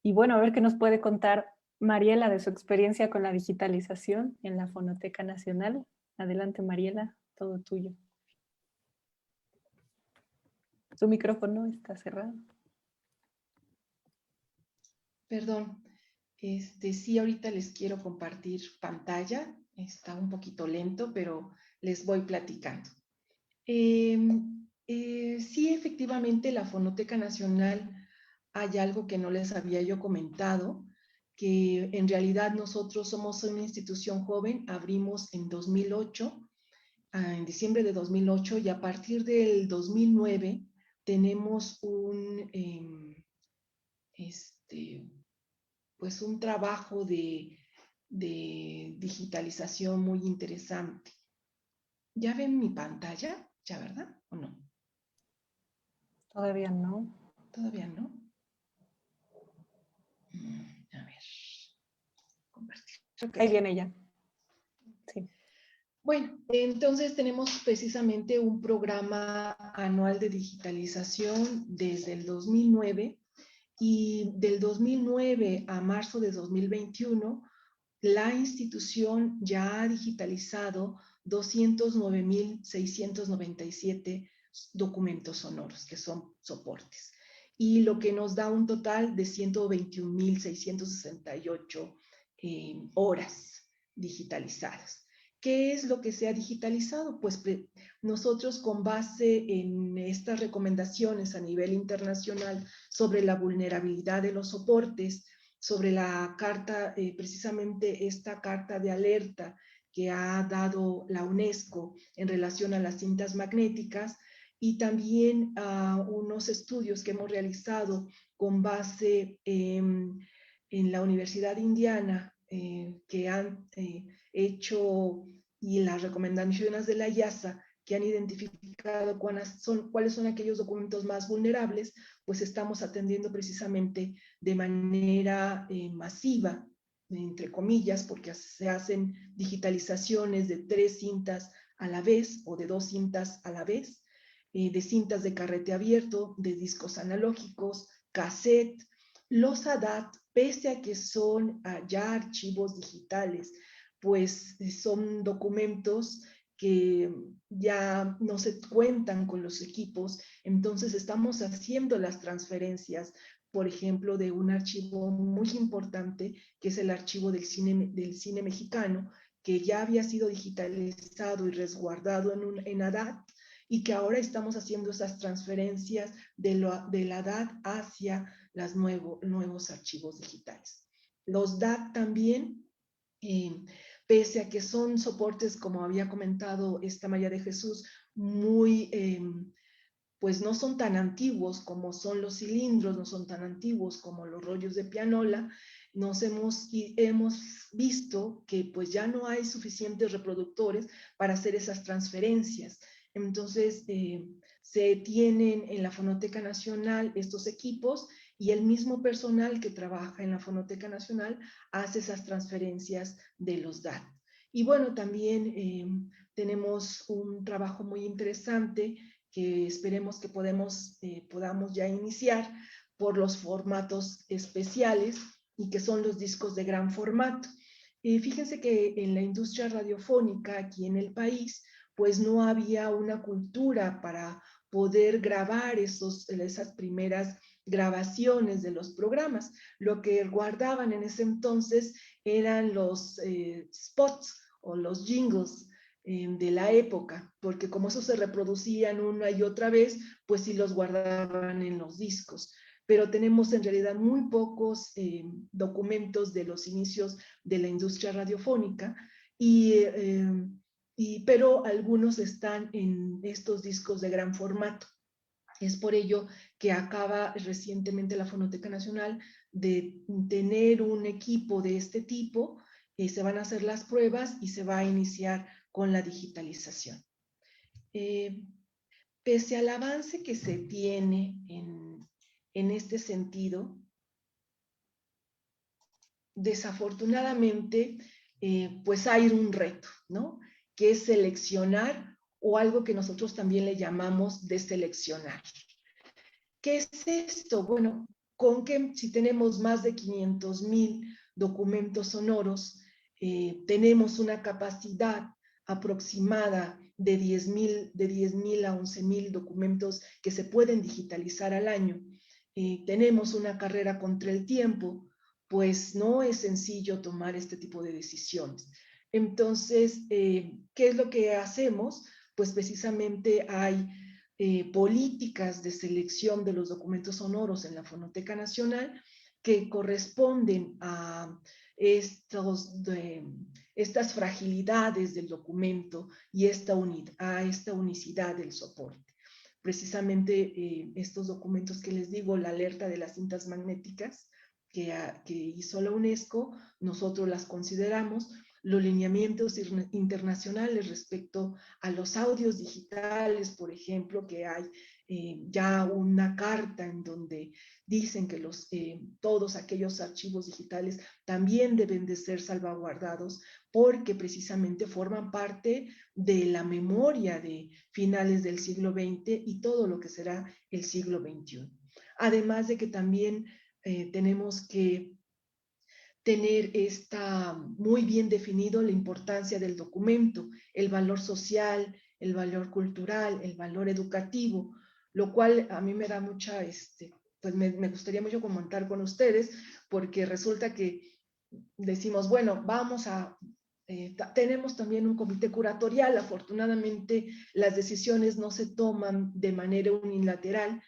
Y bueno, a ver qué nos puede contar Mariela de su experiencia con la digitalización en la Fonoteca Nacional. Adelante, Mariela, todo tuyo. Su micrófono está cerrado. Perdón, sí, ahorita les quiero compartir pantalla. Está un poquito lento, pero les voy platicando. Sí, efectivamente, la Fonoteca Nacional hay algo que no les había yo comentado, que en realidad nosotros somos una institución joven, abrimos en 2008, en diciembre de 2008, y a partir del 2009 tenemos pues un trabajo de digitalización muy interesante. ¿Ya ven mi pantalla? ¿Ya, verdad? ¿O no? Todavía no. ¿Todavía no? A ver. Compartir. Okay. Ahí viene ya. Sí. Bueno, entonces tenemos precisamente un programa anual de digitalización desde el 2009, y del 2009 a marzo de 2021, la institución ya ha digitalizado 209.697 documentos sonoros, que son soportes, y lo que nos da un total de 121.668 horas digitalizadas. ¿Qué es lo que se ha digitalizado? Pues nosotros, con base en estas recomendaciones a nivel internacional sobre la vulnerabilidad de los soportes, sobre la carta, precisamente esta carta de alerta que ha dado la UNESCO en relación a las cintas magnéticas, y también unos estudios que hemos realizado con base en la Universidad de Indiana, que han hecho, y las recomendaciones de la IASA, que han identificado cuáles son aquellos documentos más vulnerables, pues estamos atendiendo precisamente de manera masiva, entre comillas, porque se hacen digitalizaciones de 3 cintas a la vez o de 2 cintas a la vez, de cintas de carrete abierto, de discos analógicos, cassette. Los ADAT, pese a que son ya archivos digitales, pues son documentos que ya no se cuentan con los equipos. Entonces estamos haciendo las transferencias, por ejemplo, de un archivo muy importante, que es el archivo del cine mexicano, que ya había sido digitalizado y resguardado en ADAT, y que ahora estamos haciendo esas transferencias de la ADAT hacia los nuevos archivos digitales. Los DAT también, pese a que son soportes, como había comentado esta María de Jesús, muy, pues no son tan antiguos como son los cilindros, no son tan antiguos como los rollos de pianola, hemos visto que pues ya no hay suficientes reproductores para hacer esas transferencias. Entonces, se tienen en la Fonoteca Nacional estos equipos y el mismo personal que trabaja en la Fonoteca Nacional hace esas transferencias de los datos. Y bueno, también tenemos un trabajo muy interesante que esperemos que podamos ya iniciar por los formatos especiales y que son los discos de gran formato. Fíjense que en la industria radiofónica aquí en el país, pues no había una cultura para poder grabar esas primeras grabaciones de los programas. Lo que guardaban en ese entonces eran los spots o los jingles de la época, porque como eso se reproducían una y otra vez, pues sí los guardaban en los discos. Pero tenemos en realidad muy pocos documentos de los inicios de la industria radiofónica, pero algunos están en estos discos de gran formato. Es por ello que acaba recientemente la Fonoteca Nacional de tener un equipo de este tipo, se van a hacer las pruebas y se va a iniciar con la digitalización. Pese al avance que se tiene en este sentido, desafortunadamente, pues hay un reto, ¿no? Que es seleccionar, o algo que nosotros también le llamamos deseleccionar. ¿Qué es esto? Bueno, con que si tenemos más de 500,000 documentos sonoros, tenemos una capacidad aproximada de 10,000 a 11,000 documentos que se pueden digitalizar al año. Tenemos una carrera contra el tiempo, pues no es sencillo tomar este tipo de decisiones. Entonces, ¿qué es lo que hacemos? Pues precisamente hay políticas de selección de los documentos sonoros en la Fonoteca Nacional que corresponden a estas fragilidades del documento y a esta unicidad del soporte. Precisamente estos documentos que les digo, la alerta de las cintas magnéticas que hizo la UNESCO, nosotros las consideramos, los lineamientos internacionales respecto a los audios digitales, por ejemplo, que hay ya una carta en donde dicen que todos aquellos archivos digitales también deben de ser salvaguardados porque precisamente forman parte de la memoria de finales del siglo XX y todo lo que será el siglo XXI. Además de que también tenemos que tener muy bien definido la importancia del documento, el valor social, el valor cultural, el valor educativo, lo cual a mí me da mucha, pues me gustaría mucho comentar con ustedes, porque resulta que decimos, bueno, tenemos también un comité curatorial, afortunadamente las decisiones no se toman de manera unilateral,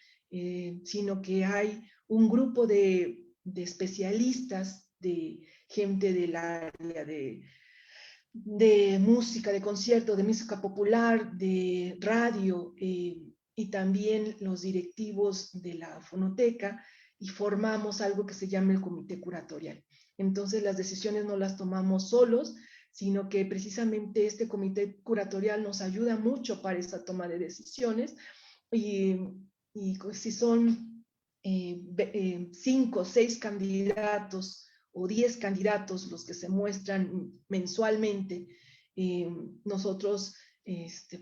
sino que hay un grupo de especialistas, de gente del área de música, de concierto, de música popular, de radio, y también los directivos de la fonoteca, y formamos algo que se llama el comité curatorial. Entonces las decisiones no las tomamos solos, sino que precisamente este comité curatorial nos ayuda mucho para esa toma de decisiones, y si son 5 o 6 candidatos o 10 candidatos los que se muestran mensualmente, nosotros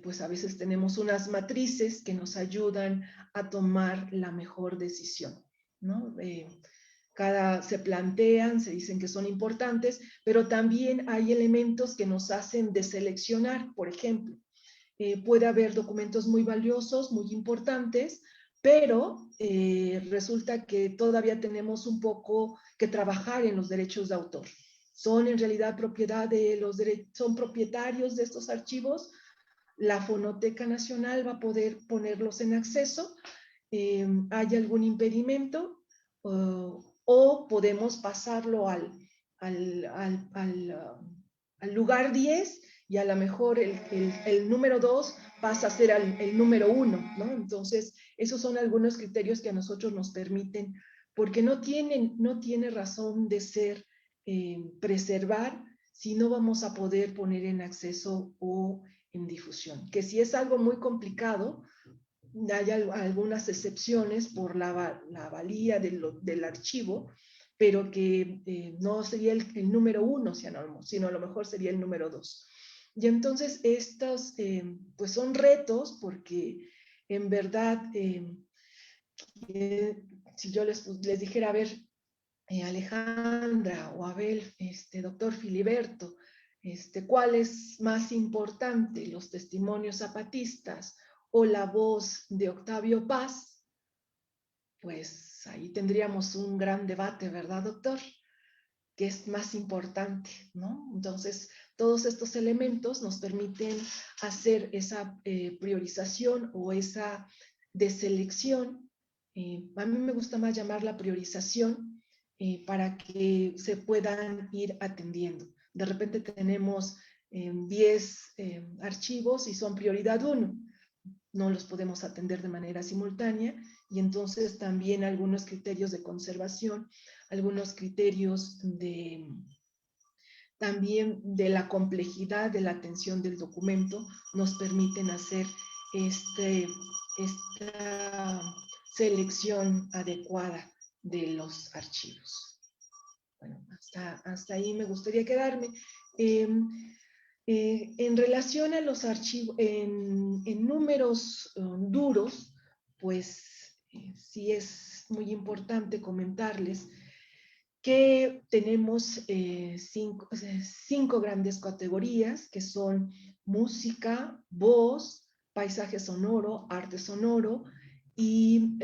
pues a veces tenemos unas matrices que nos ayudan a tomar la mejor decisión, ¿no? Se plantean, se dicen que son importantes, pero también hay elementos que nos hacen deseleccionar. Por ejemplo, puede haber documentos muy valiosos, muy importantes, pero resulta que todavía tenemos un poco que trabajar en los derechos de autor. Son en realidad son propietarios de estos archivos. La Fonoteca Nacional va a poder ponerlos en acceso. ¿Hay algún impedimento? O podemos pasarlo al lugar 10 y a lo mejor el número 2 pasa a ser el número 1, ¿no? Entonces, esos son algunos criterios que a nosotros nos permiten, porque no tiene razón de ser preservar si no vamos a poder poner en acceso o en difusión. Que si es algo muy complicado, hay algunas excepciones por la valía del archivo, pero que no sería el número 1, sino a lo mejor sería el número 2. Y entonces estos pues son retos porque en verdad si yo les dijera, a ver, Alejandra o Abel, doctor Filiberto, ¿cuál es más importante, los testimonios zapatistas o la voz de Octavio Paz? Pues ahí tendríamos un gran debate, ¿verdad, doctor? ¿Qué es más importante, ¿no? Entonces, todos estos elementos nos permiten hacer esa priorización o esa deselección. A mí me gusta más llamarla priorización para que se puedan ir atendiendo. De repente tenemos 10 archivos y son prioridad 1. No los podemos atender de manera simultánea y entonces también algunos criterios de conservación, algunos criterios también de la complejidad de la atención del documento nos permiten hacer esta selección adecuada de los archivos. Bueno, hasta ahí me gustaría quedarme. En relación a los archivos, en números duros, pues sí es muy importante comentarles que tenemos cinco grandes categorías, que son música, voz, paisaje sonoro, arte sonoro y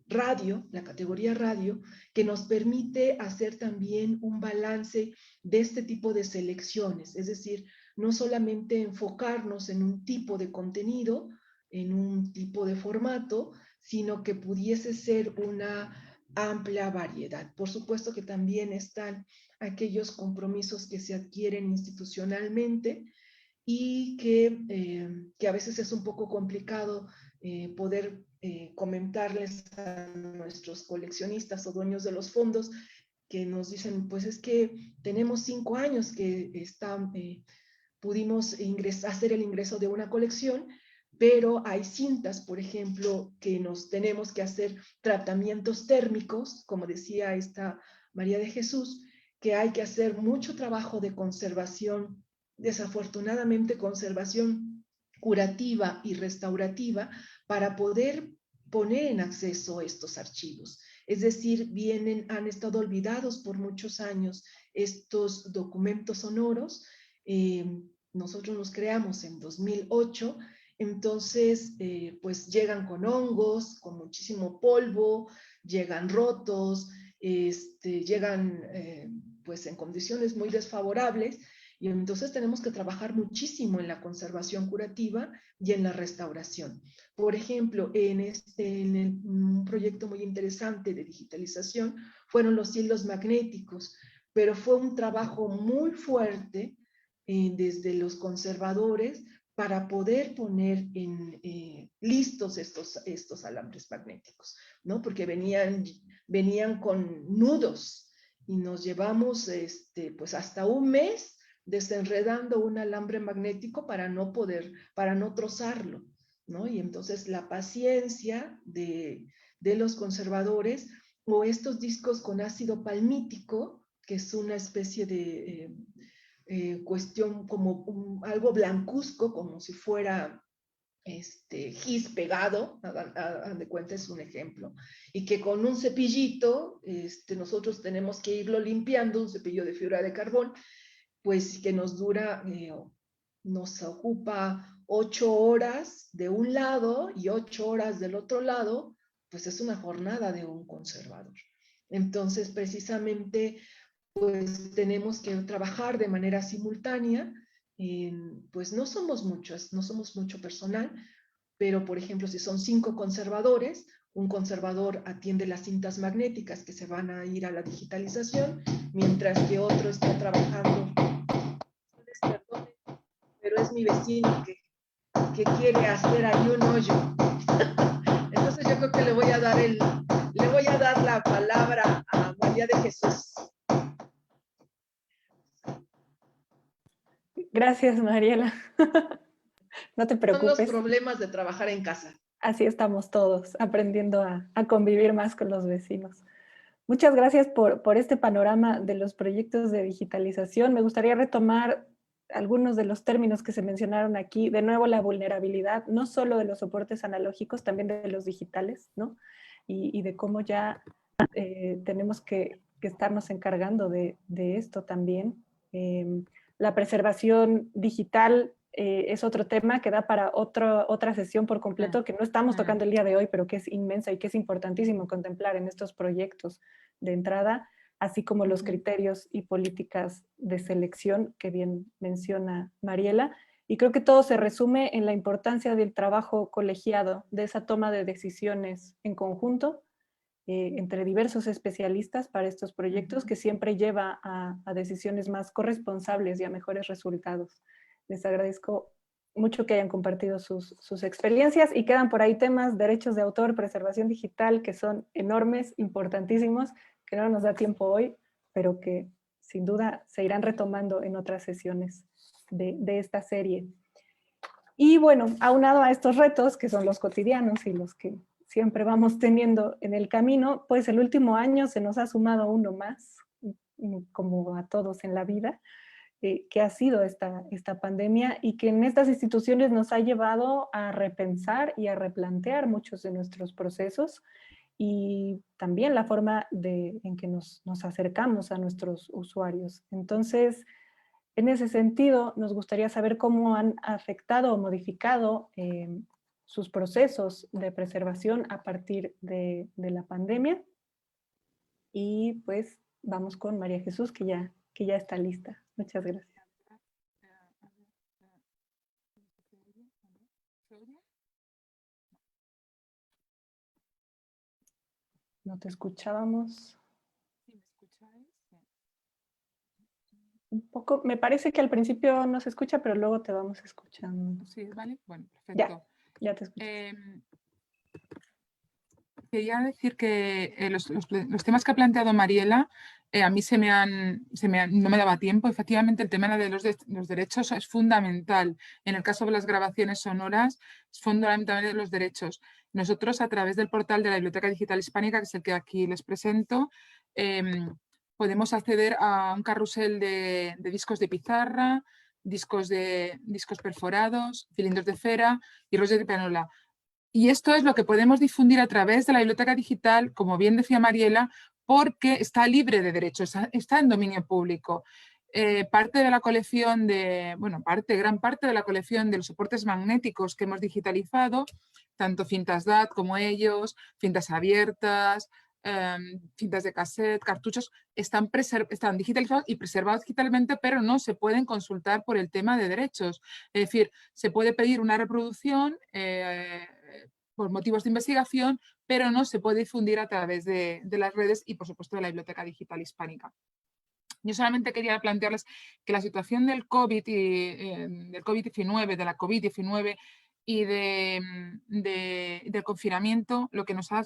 radio, la categoría radio, que nos permite hacer también un balance de este tipo de selecciones, es decir, no solamente enfocarnos en un tipo de contenido, en un tipo de formato, sino que pudiese ser una amplia variedad. Por supuesto que también están aquellos compromisos que se adquieren institucionalmente y que a veces es un poco complicado poder comentarles a nuestros coleccionistas o dueños de los fondos que nos dicen, pues es que tenemos 5 años que pudimos hacer el ingreso de una colección, pero hay cintas, por ejemplo, que nos tenemos que hacer tratamientos térmicos, como decía esta María de Jesús, que hay que hacer mucho trabajo de conservación, desafortunadamente conservación curativa y restaurativa, para poder poner en acceso estos archivos. Es decir, han estado olvidados por muchos años estos documentos sonoros. Nosotros los creamos en 2008, entonces pues llegan con hongos, con muchísimo polvo, llegan rotos, llegan pues en condiciones muy desfavorables, y entonces tenemos que trabajar muchísimo en la conservación curativa y en la restauración. Por ejemplo, un proyecto muy interesante de digitalización fueron los hilos magnéticos, pero fue un trabajo muy fuerte desde los conservadores para poder poner listos estos alambres magnéticos, ¿no? Porque venían con nudos y nos llevamos pues hasta un mes desenredando un alambre magnético para no trozarlo, ¿no? Y entonces la paciencia de los conservadores, o estos discos con ácido palmítico, que es una especie de cuestión como algo blancuzco, como si fuera gis pegado, hagan de cuenta, es un ejemplo, y que con un cepillito nosotros tenemos que irlo limpiando, un cepillo de fibra de carbón, pues que nos ocupa 8 horas de un lado y 8 horas del otro lado, pues es una jornada de un conservador. Entonces, precisamente, pues tenemos que trabajar de manera simultánea. Pues no somos mucho personal, pero por ejemplo, si son 5 conservadores, un conservador atiende las cintas magnéticas que se van a ir a la digitalización, mientras que otro está trabajando. Perdón, pero es mi vecino que quiere hacer ahí un hoyo. Entonces yo creo que le voy a dar la palabra a María de Jesús. Gracias, Mariela. No te Son preocupes. los problemas de trabajar en casa. Así estamos todos, aprendiendo a convivir más con los vecinos. Muchas gracias por este panorama de los proyectos de digitalización. Me gustaría retomar algunos de los términos que se mencionaron aquí. De nuevo, la vulnerabilidad, no solo de los soportes analógicos, también de los digitales, ¿no? Y de cómo ya tenemos que estarnos encargando de esto también. La preservación digital es otro tema que da para otra sesión por completo, que no estamos tocando el día de hoy, pero que es inmensa y que es importantísimo contemplar en estos proyectos de entrada, así como los criterios y políticas de selección que bien menciona Mariela. Y creo que todo se resume en la importancia del trabajo colegiado, de esa toma de decisiones en conjunto, entre diversos especialistas para estos proyectos, que siempre lleva a decisiones más corresponsables y a mejores resultados. Les agradezco mucho que hayan compartido sus experiencias, y quedan por ahí temas, derechos de autor, preservación digital, que son enormes, importantísimos, que no nos da tiempo hoy, pero que sin duda se irán retomando en otras sesiones de esta serie. Y bueno, aunado a estos retos, que son los cotidianos y los que siempre vamos teniendo en el camino, pues el último año se nos ha sumado uno más, como a todos en la vida, que ha sido esta pandemia, y que en estas instituciones nos ha llevado a repensar y a replantear muchos de nuestros procesos, y también la forma en que nos acercamos a nuestros usuarios. Entonces, en ese sentido, nos gustaría saber cómo han afectado o modificado sus procesos de preservación a partir de la pandemia. Y pues vamos con María Jesús, que ya está lista. Muchas gracias. No te escuchábamos. Un poco, me parece que al principio no se escucha, pero luego te vamos escuchando. Sí, ¿vale? Bueno, perfecto. Ya te escucho. Quería decir que los temas que ha planteado Mariela, a mí no me daba tiempo. Efectivamente, el tema de los derechos es fundamental. En el caso de las grabaciones sonoras, es fundamental los derechos. Nosotros, a través del portal de la Biblioteca Digital Hispánica, que es el que aquí les presento, podemos acceder a un carrusel de discos de pizarra, discos perforados, cilindros de cera y rollos de pianola. Y esto es lo que podemos difundir a través de la biblioteca digital, como bien decía Mariela, porque está libre de derechos, está en dominio público. Parte de la colección gran parte de la colección de los soportes magnéticos que hemos digitalizado, tanto cintas DAT como ellos, cintas abiertas, cintas de cassette, cartuchos, están digitalizados y preservados digitalmente, pero no se pueden consultar por el tema de derechos. Es decir, se puede pedir una reproducción por motivos de investigación, pero no se puede difundir a través de las redes y, por supuesto, de la Biblioteca Digital Hispánica. Yo solamente quería plantearles que la situación del COVID-19, de la COVID-19 y del confinamiento, lo que nos ha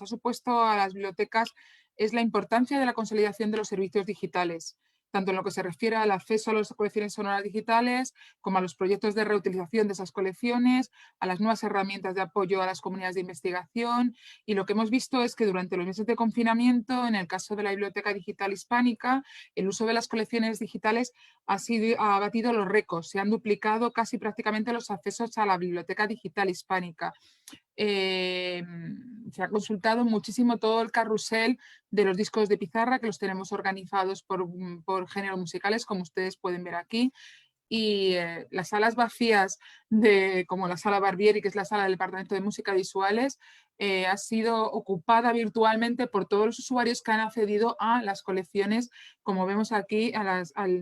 supuesto a las bibliotecas es la importancia de la consolidación de los servicios digitales, tanto en lo que se refiere al acceso a las colecciones sonoras digitales, como a los proyectos de reutilización de esas colecciones, a las nuevas herramientas de apoyo a las comunidades de investigación. Y lo que hemos visto es que durante los meses de confinamiento, en el caso de la Biblioteca Digital Hispánica, el uso de las colecciones digitales ha batido los récords. Se han duplicado casi prácticamente los accesos a la Biblioteca Digital Hispánica. Se ha consultado muchísimo todo el carrusel de los discos de pizarra, que los tenemos organizados por géneros musicales, como ustedes pueden ver aquí. Y las salas vacías, como la sala Barbieri, que es la sala del Departamento de Música Visuales, ha sido ocupada virtualmente por todos los usuarios que han accedido a las colecciones, como vemos aquí,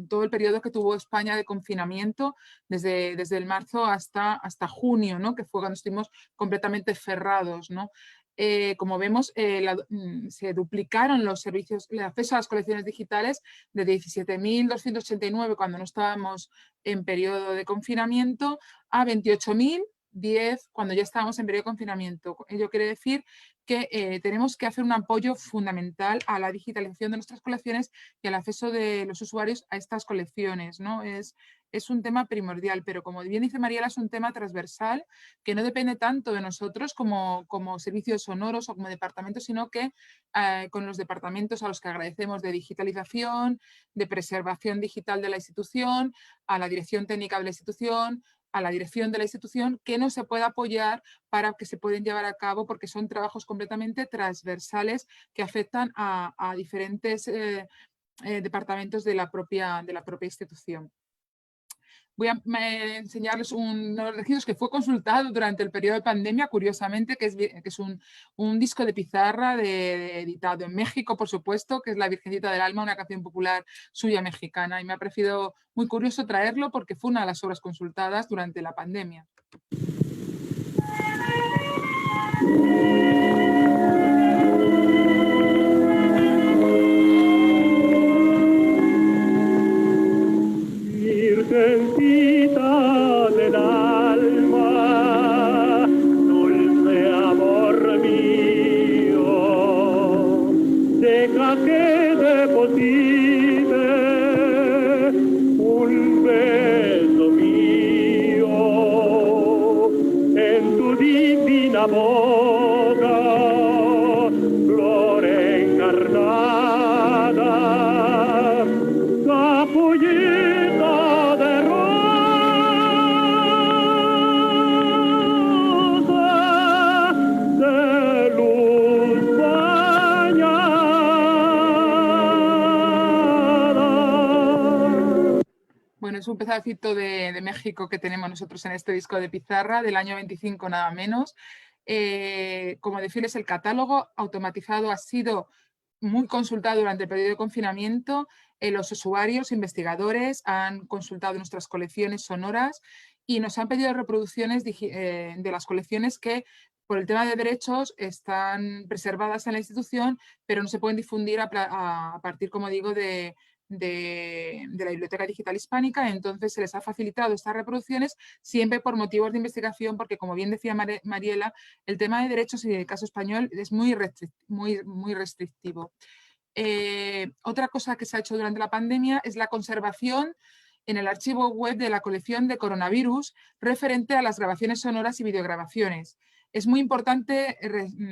todo el periodo que tuvo España de confinamiento, desde el marzo hasta junio, ¿no? Que fue cuando estuvimos completamente cerrados, ¿no? como vemos, se duplicaron los servicios, el acceso a las colecciones digitales de 17.289 cuando no estábamos en periodo de confinamiento a 28.010 cuando ya estábamos en periodo de confinamiento. Ello quiere decir que tenemos que hacer un apoyo fundamental a la digitalización de nuestras colecciones y al acceso de los usuarios a estas colecciones, ¿no? Es un tema primordial, pero como bien dice Mariela, es un tema transversal que no depende tanto de nosotros como servicios sonoros o como departamentos, sino que con los departamentos a los que agradecemos de digitalización, de preservación digital de la institución, a la dirección técnica de la institución, a la dirección de la institución, que no se pueda apoyar para que se puedan llevar a cabo, porque son trabajos completamente transversales que afectan a diferentes departamentos de la propia institución. Voy a enseñarles uno de los registros que fue consultado durante el periodo de pandemia, curiosamente, que es un disco de pizarra editado en México, por supuesto, que es La Virgencita del Alma, una canción popular suya mexicana. Y me ha parecido muy curioso traerlo porque fue una de las obras consultadas durante la pandemia. Virgencita del alma, dulce amor mío, deja que deposite un beso mío en tu divina boca, flor encarnada, capullita de rosa, de luz bañada. Bueno, es un pedacito de México que tenemos nosotros en este disco de pizarra del año 25 nada menos. Como decirles, el catálogo automatizado ha sido muy consultado durante el periodo de confinamiento. Los usuarios, investigadores han consultado nuestras colecciones sonoras y nos han pedido reproducciones de las colecciones que por el tema de derechos están preservadas en la institución, pero no se pueden difundir a partir, como digo, de la Biblioteca Digital Hispánica. Entonces se les ha facilitado estas reproducciones siempre por motivos de investigación, porque como bien decía Mariela, el tema de derechos y el caso español es muy restrictivo. Otra cosa que se ha hecho durante la pandemia es la conservación en el archivo web de la colección de coronavirus referente a las grabaciones sonoras y videograbaciones. Es muy importante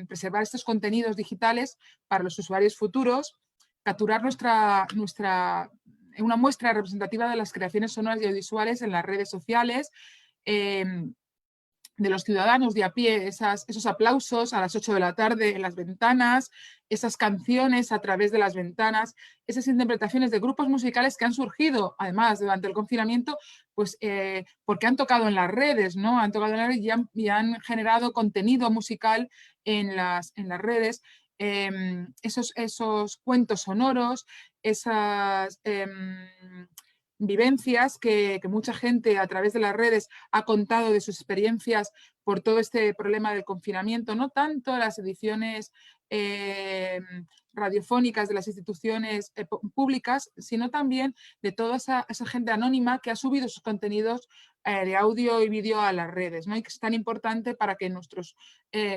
preservar estos contenidos digitales para los usuarios futuros, capturar una muestra representativa de las creaciones sonoras y audiovisuales en las redes sociales, de los ciudadanos de a pie, esos aplausos a las 8 de la tarde en las ventanas, esas canciones a través de las ventanas, esas interpretaciones de grupos musicales que han surgido, además, durante el confinamiento, pues porque han tocado en las redes, ¿no? Han tocado en las redes y han generado contenido musical en las redes. Esos cuentos sonoros, esas vivencias que mucha gente a través de las redes ha contado de sus experiencias por todo este problema del confinamiento, no tanto las ediciones radiofónicas de las instituciones públicas, sino también de toda esa gente anónima que ha subido sus contenidos de audio y vídeo a las redes, ¿no? Y que es tan importante para que nuestros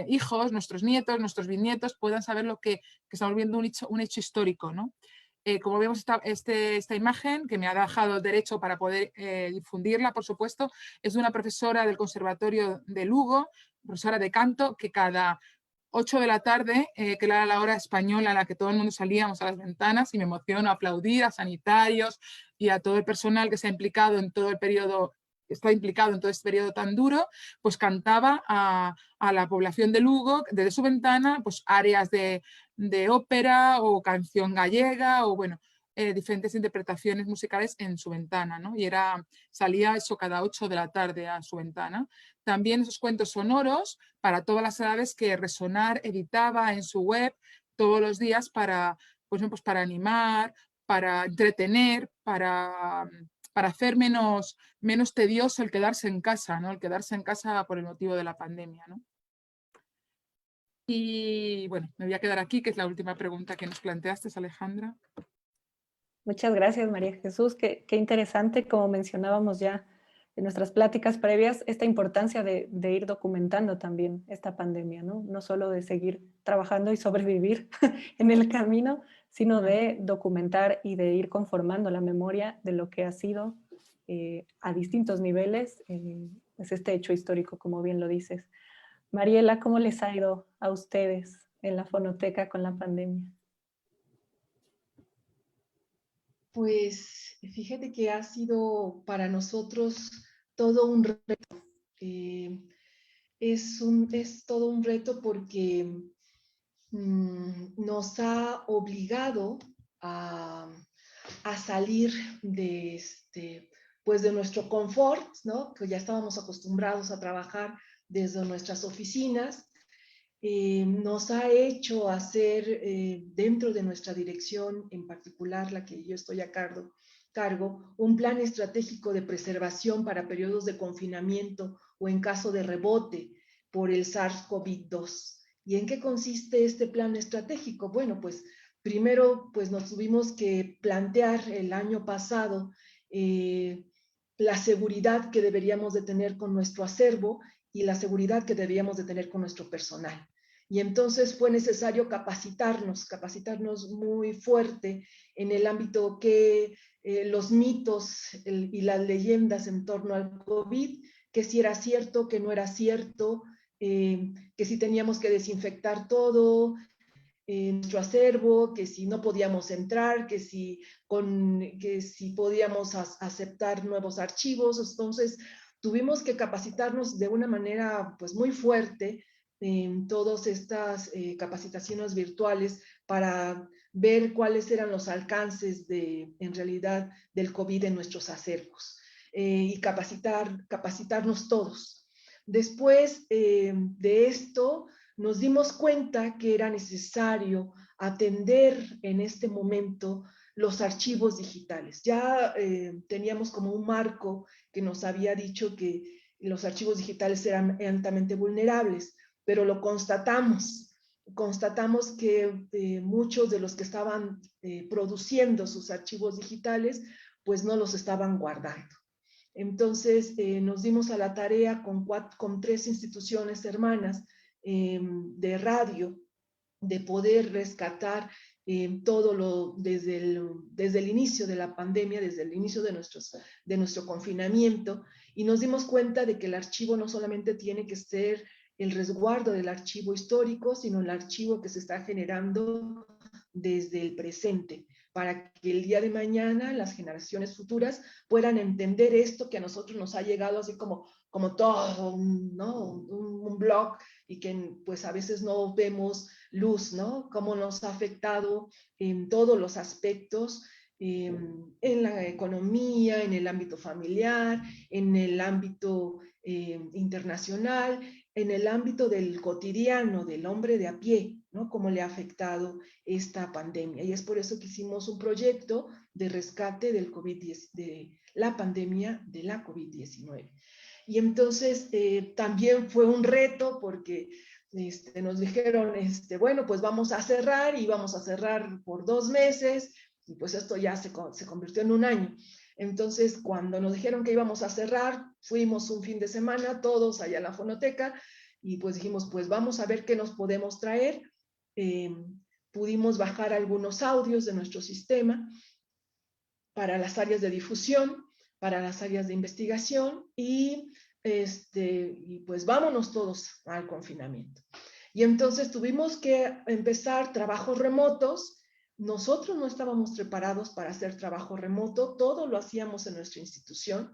hijos, nuestros nietos, nuestros bisnietos puedan saber lo que estamos viendo un hecho histórico, ¿no? Como vemos esta imagen, que me ha dejado el derecho para poder difundirla, por supuesto, es de una profesora del Conservatorio de Lugo, profesora de canto, que cada 8 de la tarde, que era la hora española en la que todo el mundo salíamos a las ventanas, y me emociono aplaudir a sanitarios y a todo el personal que se ha implicado en todo el periodo, está implicado en todo este periodo tan duro, pues cantaba a la población de Lugo desde su ventana, pues áreas de ópera o canción gallega o bueno, diferentes interpretaciones musicales en su ventana, ¿no? Y salía eso cada 8 de la tarde a su ventana. También esos cuentos sonoros para todas las edades que Resonar editaba en su web todos los días para, pues para animar, para entretener, para hacer menos tedioso el quedarse en casa, ¿no? El quedarse en casa por el motivo de la pandemia, ¿no? Y bueno, me voy a quedar aquí, que es la última pregunta que nos planteaste, Alejandra. Muchas gracias, María Jesús. Qué interesante, como mencionábamos ya en nuestras pláticas previas, esta importancia de ir documentando también esta pandemia, ¿no? No solo de seguir trabajando y sobrevivir en el camino, sino de documentar y de ir conformando la memoria de lo que ha sido a distintos niveles, pues este hecho histórico, como bien lo dices. Mariela, ¿cómo les ha ido a ustedes en la fonoteca con la pandemia? Pues fíjate que ha sido para nosotros todo un reto. Es todo un reto porque nos ha obligado a salir de, pues de nuestro confort, ¿no? Que ya estábamos acostumbrados a trabajar desde nuestras oficinas. Nos ha hecho hacer dentro de nuestra dirección, en particular la que yo estoy a cargo, un plan estratégico de preservación para periodos de confinamiento o en caso de rebote por el SARS-CoV-2. ¿Y en qué consiste este plan estratégico? Bueno, pues primero pues nos tuvimos que plantear el año pasado la seguridad que deberíamos de tener con nuestro acervo y la seguridad que deberíamos de tener con nuestro personal. Y entonces fue necesario capacitarnos muy fuerte en el ámbito que los mitos y las leyendas en torno al COVID, que si era cierto, que no era cierto, que si teníamos que desinfectar todo, nuestro acervo, que si no podíamos entrar, que si podíamos aceptar nuevos archivos. Entonces tuvimos que capacitarnos de una manera pues muy fuerte en todas estas capacitaciones virtuales para ver cuáles eran los alcances en realidad del COVID en nuestros acervos y capacitarnos todos. Después de esto, nos dimos cuenta que era necesario atender en este momento los archivos digitales. Ya teníamos como un marco que nos había dicho que los archivos digitales eran altamente vulnerables, pero lo constatamos que muchos de los que estaban produciendo sus archivos digitales, pues no los estaban guardando. Entonces nos dimos a la tarea con 3 instituciones hermanas de radio, de poder rescatar todo desde el inicio de la pandemia, desde el inicio de nuestro confinamiento, y nos dimos cuenta de que el archivo no solamente tiene que ser el resguardo del archivo histórico, sino el archivo que se está generando desde el presente, para que el día de mañana las generaciones futuras puedan entender esto que a nosotros nos ha llegado así como todo, ¿no? un blog, y que pues a veces no vemos luz, ¿no? Cómo nos ha afectado en todos los aspectos, en la economía, en el ámbito familiar, en el ámbito internacional, en el ámbito del cotidiano, del hombre de a pie, ¿no? Cómo le ha afectado esta pandemia. Y es por eso que hicimos un proyecto de rescate del de la pandemia de la COVID-19. Y entonces también fue un reto porque nos dijeron, bueno, pues vamos a cerrar y vamos a cerrar por 2 meses, y pues esto ya se convirtió en un año. Entonces, cuando nos dijeron que íbamos a cerrar, fuimos un fin de semana todos allá a la fonoteca y pues dijimos, pues vamos a ver qué nos podemos traer. Pudimos bajar algunos audios de nuestro sistema para las áreas de difusión, para las áreas de investigación y pues vámonos todos al confinamiento. Y entonces tuvimos que empezar trabajos remotos. Nosotros no estábamos preparados para hacer trabajo remoto, todo lo hacíamos en nuestra institución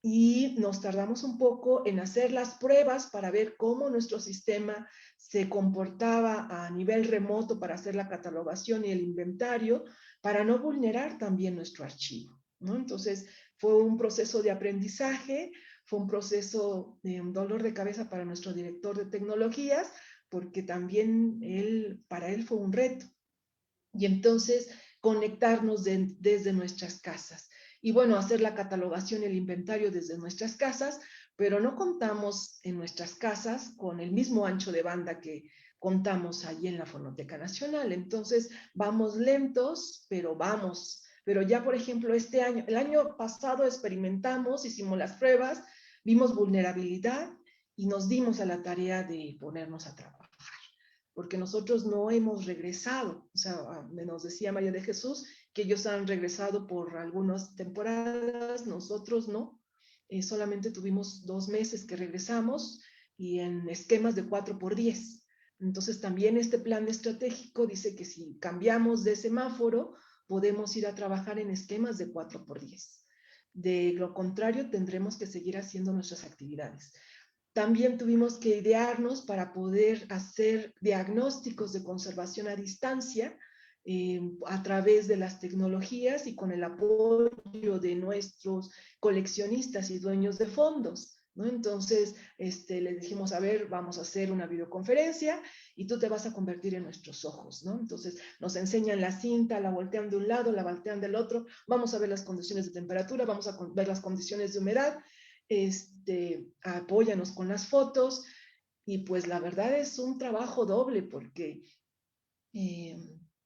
y nos tardamos un poco en hacer las pruebas para ver cómo nuestro sistema se comportaba a nivel remoto para hacer la catalogación y el inventario, para no vulnerar también nuestro archivo, ¿no? Entonces fue un proceso de aprendizaje, fue un proceso de un dolor de cabeza para nuestro director de tecnologías, porque también para él fue un reto. Y entonces conectarnos desde nuestras casas. Y bueno, hacer la catalogación y el inventario desde nuestras casas, pero no contamos en nuestras casas con el mismo ancho de banda que contamos allí en la Fonoteca Nacional. Entonces, vamos lentos, pero vamos. Pero ya, por ejemplo, el año pasado experimentamos, hicimos las pruebas, vimos vulnerabilidad y nos dimos a la tarea de ponernos a trabajar. Porque nosotros no hemos regresado. O sea, nos decía María de Jesús que ellos han regresado por algunas temporadas, nosotros no. Solamente tuvimos 2 meses que regresamos y en esquemas de 4x10. Entonces también este plan estratégico dice que si cambiamos de semáforo, podemos ir a trabajar en esquemas de 4x10. De lo contrario, tendremos que seguir haciendo nuestras actividades. También tuvimos que idearnos para poder hacer diagnósticos de conservación a distancia a través de las tecnologías y con el apoyo de nuestros coleccionistas y dueños de fondos, ¿no? Entonces, les dijimos, a ver, vamos a hacer una videoconferencia y tú te vas a convertir en nuestros ojos, ¿no? Entonces, nos enseñan la cinta, la voltean de un lado, la voltean del otro, vamos a ver las condiciones de temperatura, vamos a ver las condiciones de humedad, apóyanos con las fotos, y pues la verdad es un trabajo doble porque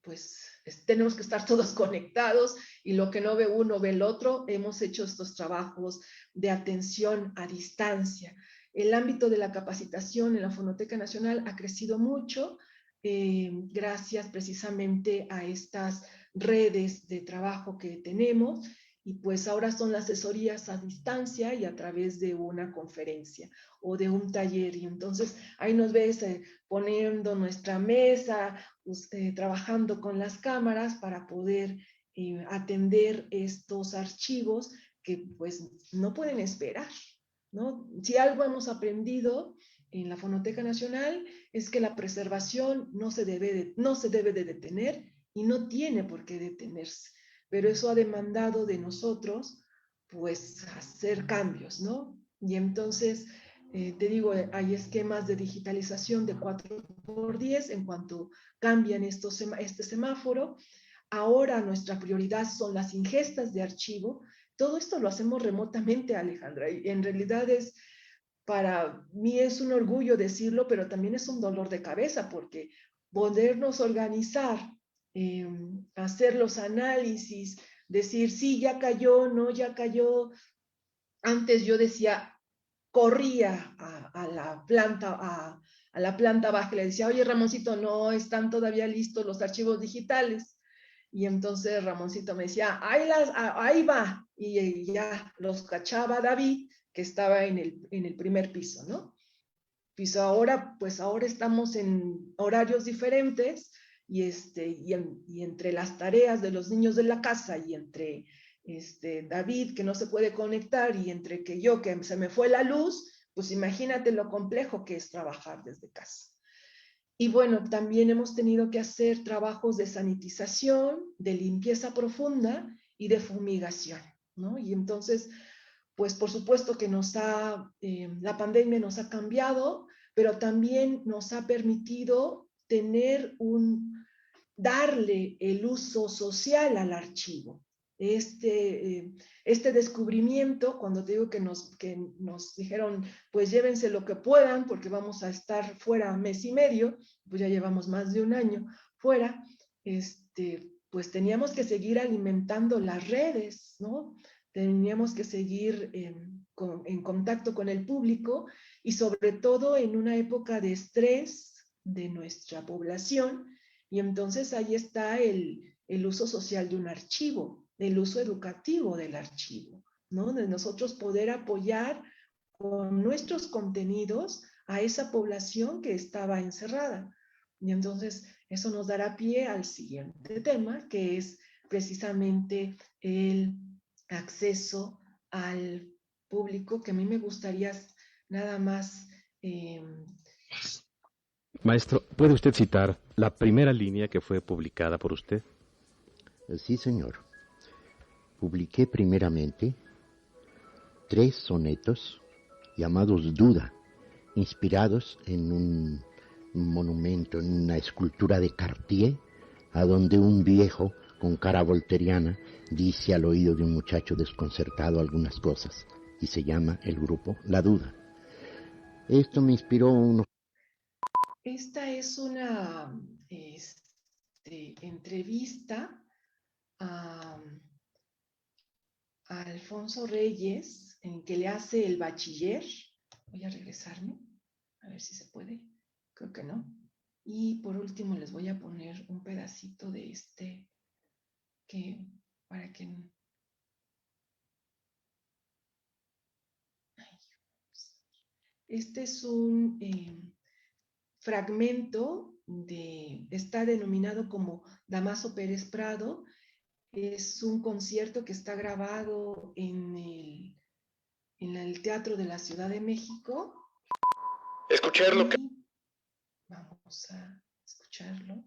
pues tenemos que estar todos conectados y lo que no ve uno ve el otro. Hemos hecho estos trabajos de atención a distancia. El ámbito de la capacitación en la Fonoteca Nacional ha crecido mucho gracias precisamente a estas redes de trabajo que tenemos. Y pues ahora son las asesorías a distancia y a través de una conferencia o de un taller. Y entonces ahí nos ves poniendo nuestra mesa, trabajando con las cámaras para poder atender estos archivos que pues no pueden esperar, ¿no? Si algo hemos aprendido en la Fonoteca Nacional es que la preservación no se debe de detener y no tiene por qué detenerse. Pero eso ha demandado de nosotros, pues, hacer cambios, ¿no? Y entonces, te digo, hay esquemas de digitalización de 4x10 en cuanto cambian este semáforo. Ahora nuestra prioridad son las ingestas de archivo. Todo esto lo hacemos remotamente, Alejandra, y en realidad para mí es un orgullo decirlo, pero también es un dolor de cabeza, porque podernos organizar, hacer los análisis, decir, sí, ya cayó, no, ya cayó. Antes yo decía, corría a la planta baja y le decía, oye, Ramoncito, no están todavía listos los archivos digitales. Y entonces Ramoncito me decía, ahí va. Y ya los cachaba David, que estaba en el primer piso, ¿no? Pues ahora estamos en horarios diferentes y entre las tareas de los niños de la casa y entre David, que no se puede conectar, y entre que se me fue la luz, pues imagínate lo complejo que es trabajar desde casa. Y bueno, también hemos tenido que hacer trabajos de sanitización, de limpieza profunda y de fumigación, ¿no? Y entonces, pues por supuesto que la pandemia nos ha cambiado, pero también nos ha permitido darle el uso social al archivo. Este descubrimiento, cuando te digo que nos dijeron, pues llévense lo que puedan, porque vamos a estar fuera 1 mes y medio, pues ya llevamos más de 1 año fuera, pues teníamos que seguir alimentando las redes, ¿no? Teníamos que seguir en contacto con el público y sobre todo en una época de estrés de nuestra población. Y entonces ahí está el uso social de un archivo, el uso educativo del archivo, ¿no? De nosotros poder apoyar con nuestros contenidos a esa población que estaba encerrada. Y entonces eso nos dará pie al siguiente tema, que es precisamente el acceso al público, que a mí me gustaría nada más... Maestro, ¿puede usted citar la primera línea que fue publicada por usted? Sí, señor. Publiqué primeramente 3 sonetos llamados Duda, inspirados en un monumento, en una escultura de Cartier, a donde un viejo con cara volteriana dice al oído de un muchacho desconcertado algunas cosas, y se llama el grupo La Duda. Esto me inspiró Esta es una entrevista a Alfonso Reyes, en que le hace el bachiller. Voy a regresarme, a ver si se puede. Creo que no. Y por último les voy a poner un pedacito de para que... Este es un fragmento está denominado como Damaso Pérez Prado. Es un concierto que está grabado en el Teatro de la Ciudad de México. Escucharlo. Vamos a escucharlo.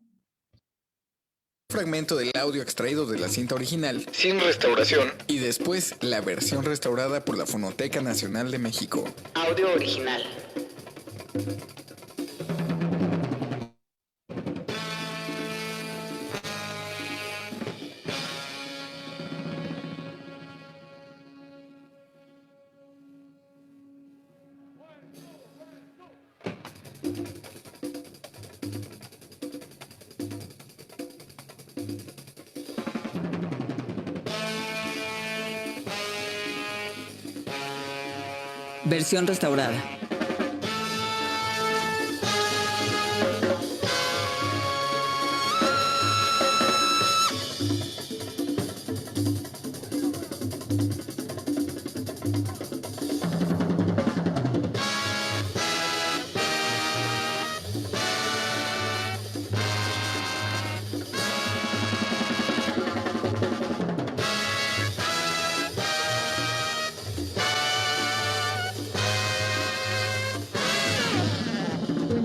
Fragmento del audio extraído de la cinta original, sin restauración, y después la versión restaurada por la Fonoteca Nacional de México. Audio original. Versión restaurada.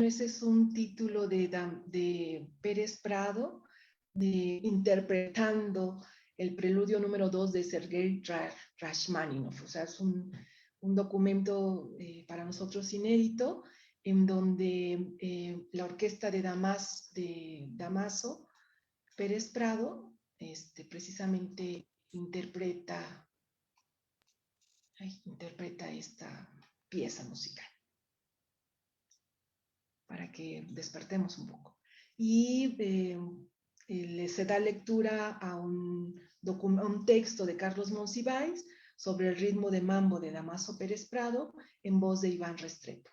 Ese es un título de Pérez Prado, interpretando el preludio número 2 de Sergei Rachmaninoff. O sea, es un documento para nosotros inédito, en donde la orquesta de Damaso Pérez Prado precisamente interpreta esta pieza musical, para que despertemos un poco. Y se da lectura a un texto de Carlos Monsiváis sobre el ritmo de mambo de Damaso Pérez Prado en voz de Iván Restrepo.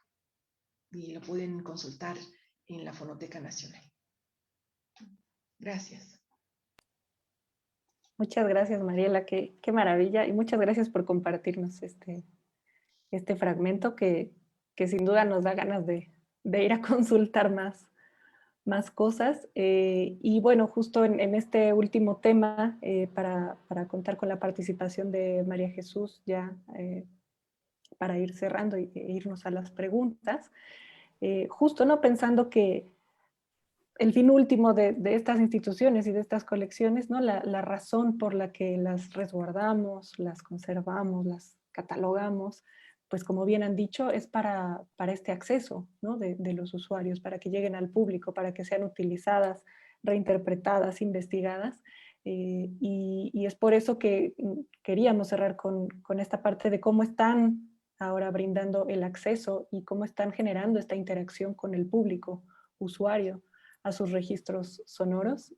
Y lo pueden consultar en la Fonoteca Nacional. Gracias. Muchas gracias, Mariela, qué maravilla, y muchas gracias por compartirnos este fragmento que sin duda nos da ganas de ir a consultar más cosas. Y bueno, justo en este último tema, para contar con la participación de María Jesús, ya para ir cerrando e irnos a las preguntas, justo no pensando que el fin último de estas instituciones y de estas colecciones, ¿no? La razón por la que las resguardamos, las conservamos, las catalogamos, pues como bien han dicho, es para este acceso, ¿no? de los usuarios, para que lleguen al público, para que sean utilizadas, reinterpretadas, investigadas. Y es por eso que queríamos cerrar con esta parte de cómo están ahora brindando el acceso y cómo están generando esta interacción con el público, usuario, a sus registros sonoros.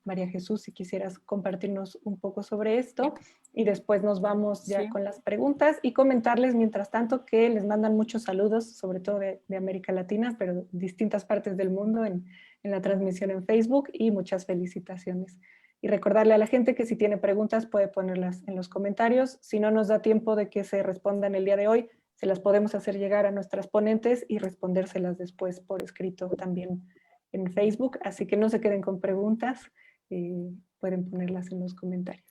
María Jesús, si quisieras compartirnos un poco sobre esto, y después nos vamos ya con las preguntas, y comentarles mientras tanto que les mandan muchos saludos, sobre todo de América Latina, pero de distintas partes del mundo en la transmisión en Facebook, y muchas felicitaciones. Y recordarle a la gente que si tiene preguntas puede ponerlas en los comentarios. Si no nos da tiempo de que se respondan el día de hoy, se las podemos hacer llegar a nuestras ponentes y respondérselas después por escrito también en Facebook, así que no se queden con preguntas, pueden ponerlas en los comentarios.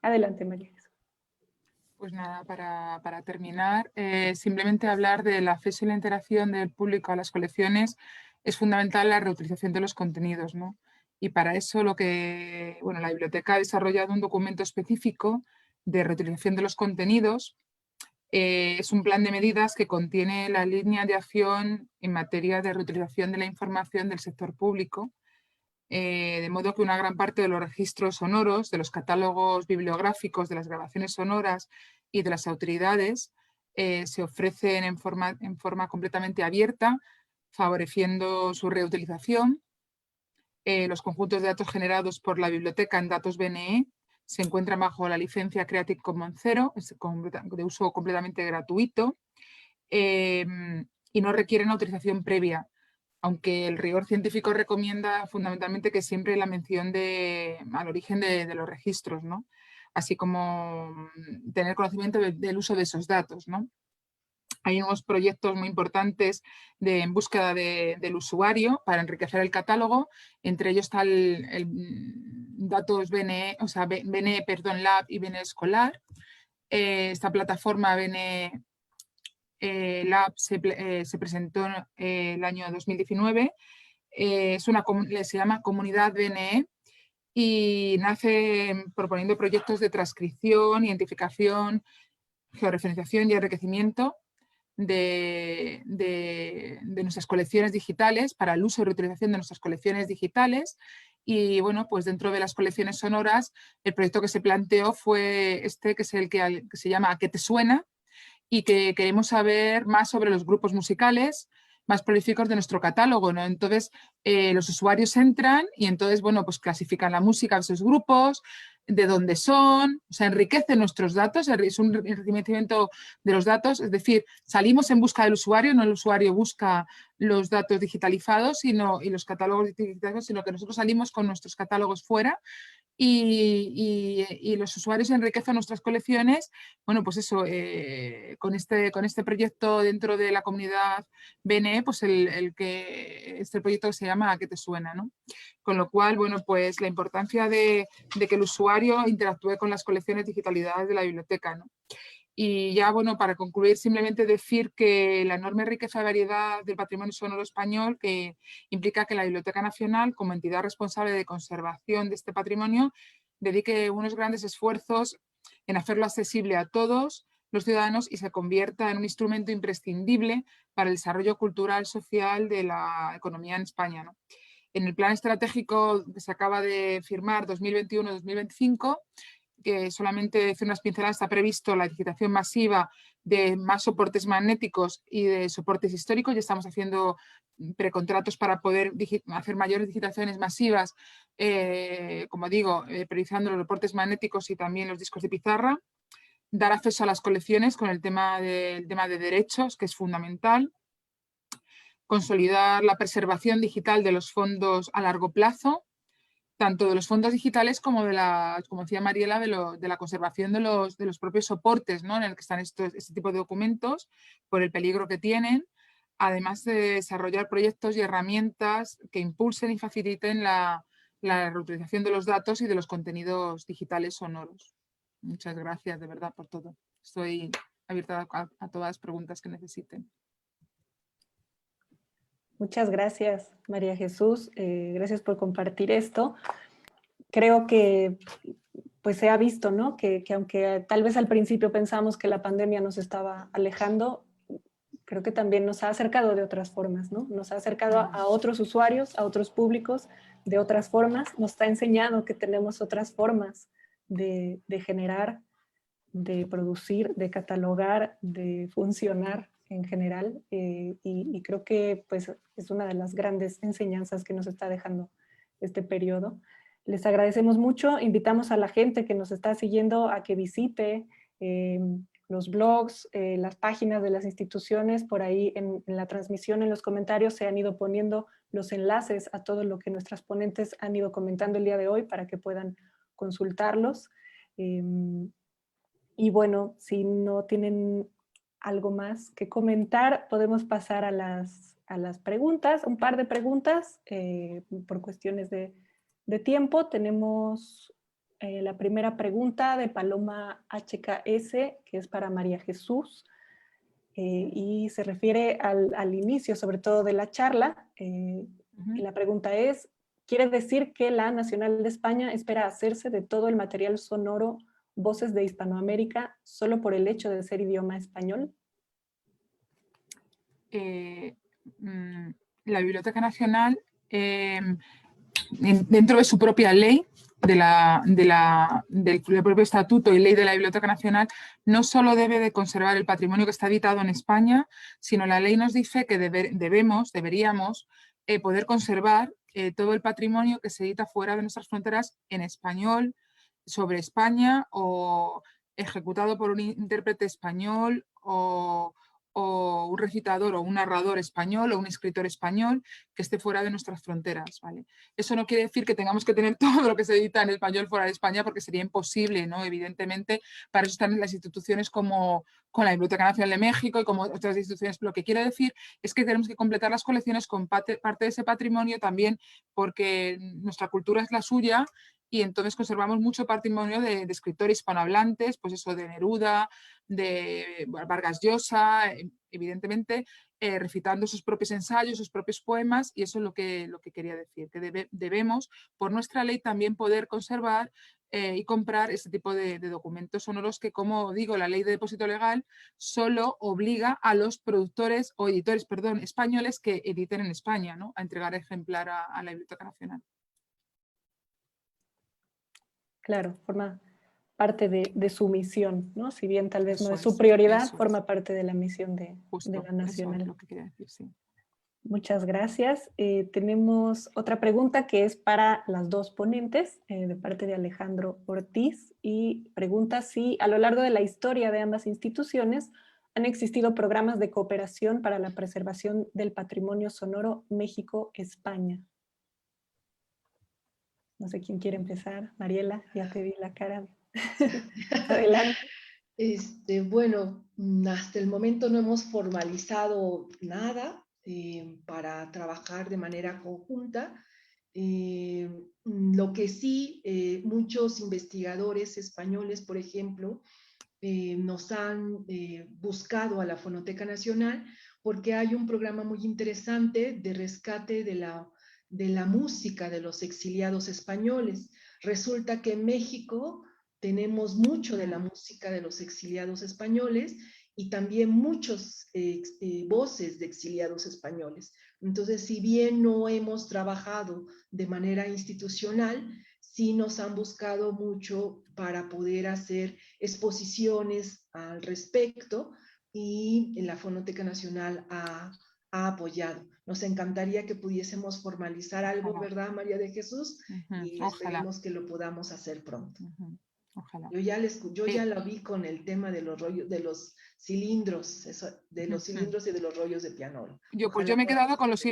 Adelante, María. Pues nada, para terminar, simplemente hablar del acceso y la interacción del público a las colecciones. Es fundamental la reutilización de los contenidos, ¿no? Y para eso la biblioteca ha desarrollado un documento específico de reutilización de los contenidos. Es un plan de medidas que contiene la línea de acción en materia de reutilización de la información del sector público, de modo que una gran parte de los registros sonoros, de los catálogos bibliográficos, de las grabaciones sonoras y de las autoridades se ofrecen en forma completamente abierta, favoreciendo su reutilización. Los conjuntos de datos generados por la biblioteca en datos BNE se encuentran bajo la licencia Creative Commons 0, es de uso completamente gratuito, y no requieren autorización previa, aunque el rigor científico recomienda fundamentalmente que siempre la mención al origen de los registros, ¿no? Así como tener conocimiento del uso de esos datos, ¿no? Hay unos proyectos muy importantes en búsqueda del usuario para enriquecer el catálogo. Entre ellos está el datos BNE, o sea, BNE, perdón, Lab y BNE Escolar. Esta plataforma BNE Lab se presentó el año 2019. Se llama Comunidad BNE y nace proponiendo proyectos de transcripción, identificación, georreferenciación y enriquecimiento de nuestras colecciones digitales, para el uso y reutilización de nuestras colecciones digitales. Y bueno, pues dentro de las colecciones sonoras, el proyecto que se planteó fue este, que es el que se llama ¿A qué te suena? Y que queremos saber más sobre los grupos musicales más prolíficos de nuestro catálogo, ¿no? Entonces, los usuarios entran y entonces, bueno, pues clasifican la música de esos grupos, de dónde son, o sea, enriquece nuestros datos, es un enriquecimiento de los datos, es decir, salimos en busca del usuario, no el usuario busca los datos digitalizados y los catálogos digitalizados, sino que nosotros salimos con nuestros catálogos fuera y los usuarios enriquecen nuestras colecciones. Bueno, pues eso, con este proyecto dentro de la comunidad BNE, pues este proyecto que se llama ¿A qué te suena?, ¿no? Con lo cual, bueno, pues la importancia de que el usuario interactúe con las colecciones digitalizadas de la biblioteca, ¿no? Y ya, bueno, para concluir, simplemente decir que la enorme riqueza y variedad del patrimonio sonoro español, que implica que la Biblioteca Nacional, como entidad responsable de conservación de este patrimonio, dedique unos grandes esfuerzos en hacerlo accesible a todos los ciudadanos y se convierta en un instrumento imprescindible para el desarrollo cultural, social de la economía en España, ¿no? En el plan estratégico que se acaba de firmar 2021-2025, que solamente decir unas pinceladas, está previsto la digitación masiva de más soportes magnéticos y de soportes históricos. Ya estamos haciendo precontratos para poder hacer mayores digitaciones masivas, como digo, priorizando los soportes magnéticos y también los discos de pizarra. Dar acceso a las colecciones con el tema de derechos, que es fundamental. Consolidar la preservación digital de los fondos a largo plazo, tanto de los fondos digitales como como decía Mariela, de la conservación de los propios soportes, ¿no?, en el que están este tipo de documentos, por el peligro que tienen, además de desarrollar proyectos y herramientas que impulsen y faciliten la reutilización de los datos y de los contenidos digitales sonoros. Muchas gracias, de verdad, por todo. Estoy abierta a todas las preguntas que necesiten. Muchas gracias, María Jesús. Gracias por compartir esto. Creo que pues se ha visto, ¿no?, que aunque tal vez al principio pensamos que la pandemia nos estaba alejando, creo que también nos ha acercado de otras formas, ¿no? Nos ha acercado a otros usuarios, a otros públicos de otras formas. Nos ha enseñado que tenemos otras formas de generar, de producir, de catalogar, de funcionar en general, y creo que pues, es una de las grandes enseñanzas que nos está dejando este periodo. Les agradecemos mucho, invitamos a la gente que nos está siguiendo a que visite los blogs, las páginas de las instituciones. Por ahí en la transmisión, en los comentarios, se han ido poniendo los enlaces a todo lo que nuestras ponentes han ido comentando el día de hoy para que puedan consultarlos. Y bueno, si no tienen algo más que comentar, podemos pasar a las preguntas, un par de preguntas por cuestiones de tiempo. Tenemos la primera pregunta de Paloma HKS, que es para María Jesús, y se refiere al inicio, sobre todo, de la charla. Y la pregunta es, ¿quiere decir que la Nacional de España espera hacerse de todo el material sonoro Voces de Hispanoamérica solo por el hecho de ser idioma español? La Biblioteca Nacional, dentro de su propia ley, del propio Estatuto y Ley de la Biblioteca Nacional, no solo debe de conservar el patrimonio que está editado en España, sino la ley nos dice que deberíamos poder conservar todo el patrimonio que se edita fuera de nuestras fronteras en español, sobre España, o ejecutado por un intérprete español, o un recitador o un narrador español o un escritor español que esté fuera de nuestras fronteras, ¿vale? Eso no quiere decir que tengamos que tener todo lo que se edita en español fuera de España, porque sería imposible, ¿no? Evidentemente, para eso están las instituciones como con la Biblioteca Nacional de México y como otras instituciones. Lo que quiero decir es que tenemos que completar las colecciones con parte de ese patrimonio también, porque nuestra cultura es la suya y entonces conservamos mucho patrimonio de escritores hispanohablantes, pues eso, de Neruda, de Vargas Llosa, evidentemente, recitando sus propios ensayos, sus propios poemas, y eso es lo que quería decir, que debemos, por nuestra ley, también poder conservar y comprar este tipo de documentos sonoros que, como digo, la ley de depósito legal solo obliga a los productores o editores, perdón, españoles que editen en España, ¿no? A entregar ejemplar a la Biblioteca Nacional. Claro, forma parte de su misión, ¿no? Si bien tal vez no es su Eso prioridad, es. forma parte de la misión de la Nacional. Eso es lo que quería decir, sí. Muchas gracias. Tenemos otra pregunta que es para las dos ponentes, de parte de Alejandro Ortiz, y pregunta si a lo largo de la historia de ambas instituciones han existido programas de cooperación para la preservación del patrimonio sonoro México-España. No sé quién quiere empezar. Mariela, ya te vi la cara. Adelante. Bueno, hasta el momento no hemos formalizado nada para trabajar de manera conjunta. Lo que sí, muchos investigadores españoles, por ejemplo, nos han buscado a la Fonoteca Nacional porque hay un programa muy interesante de rescate de la música de los exiliados españoles. Resulta que en México tenemos mucho de la música de los exiliados españoles y también muchos voces de exiliados españoles. Entonces, si bien no hemos trabajado de manera institucional, sí nos han buscado mucho para poder hacer exposiciones al respecto y la Fonoteca Nacional ha apoyado. Nos encantaría que pudiésemos formalizar algo, Ojalá. ¿verdad, María de Jesús? Y Ojalá. esperemos que lo podamos hacer pronto. Ojalá. Yo ya lo vi con el tema de los rollos, de los cilindros, cilindros y de los rollos de piano. Yo me he quedado con los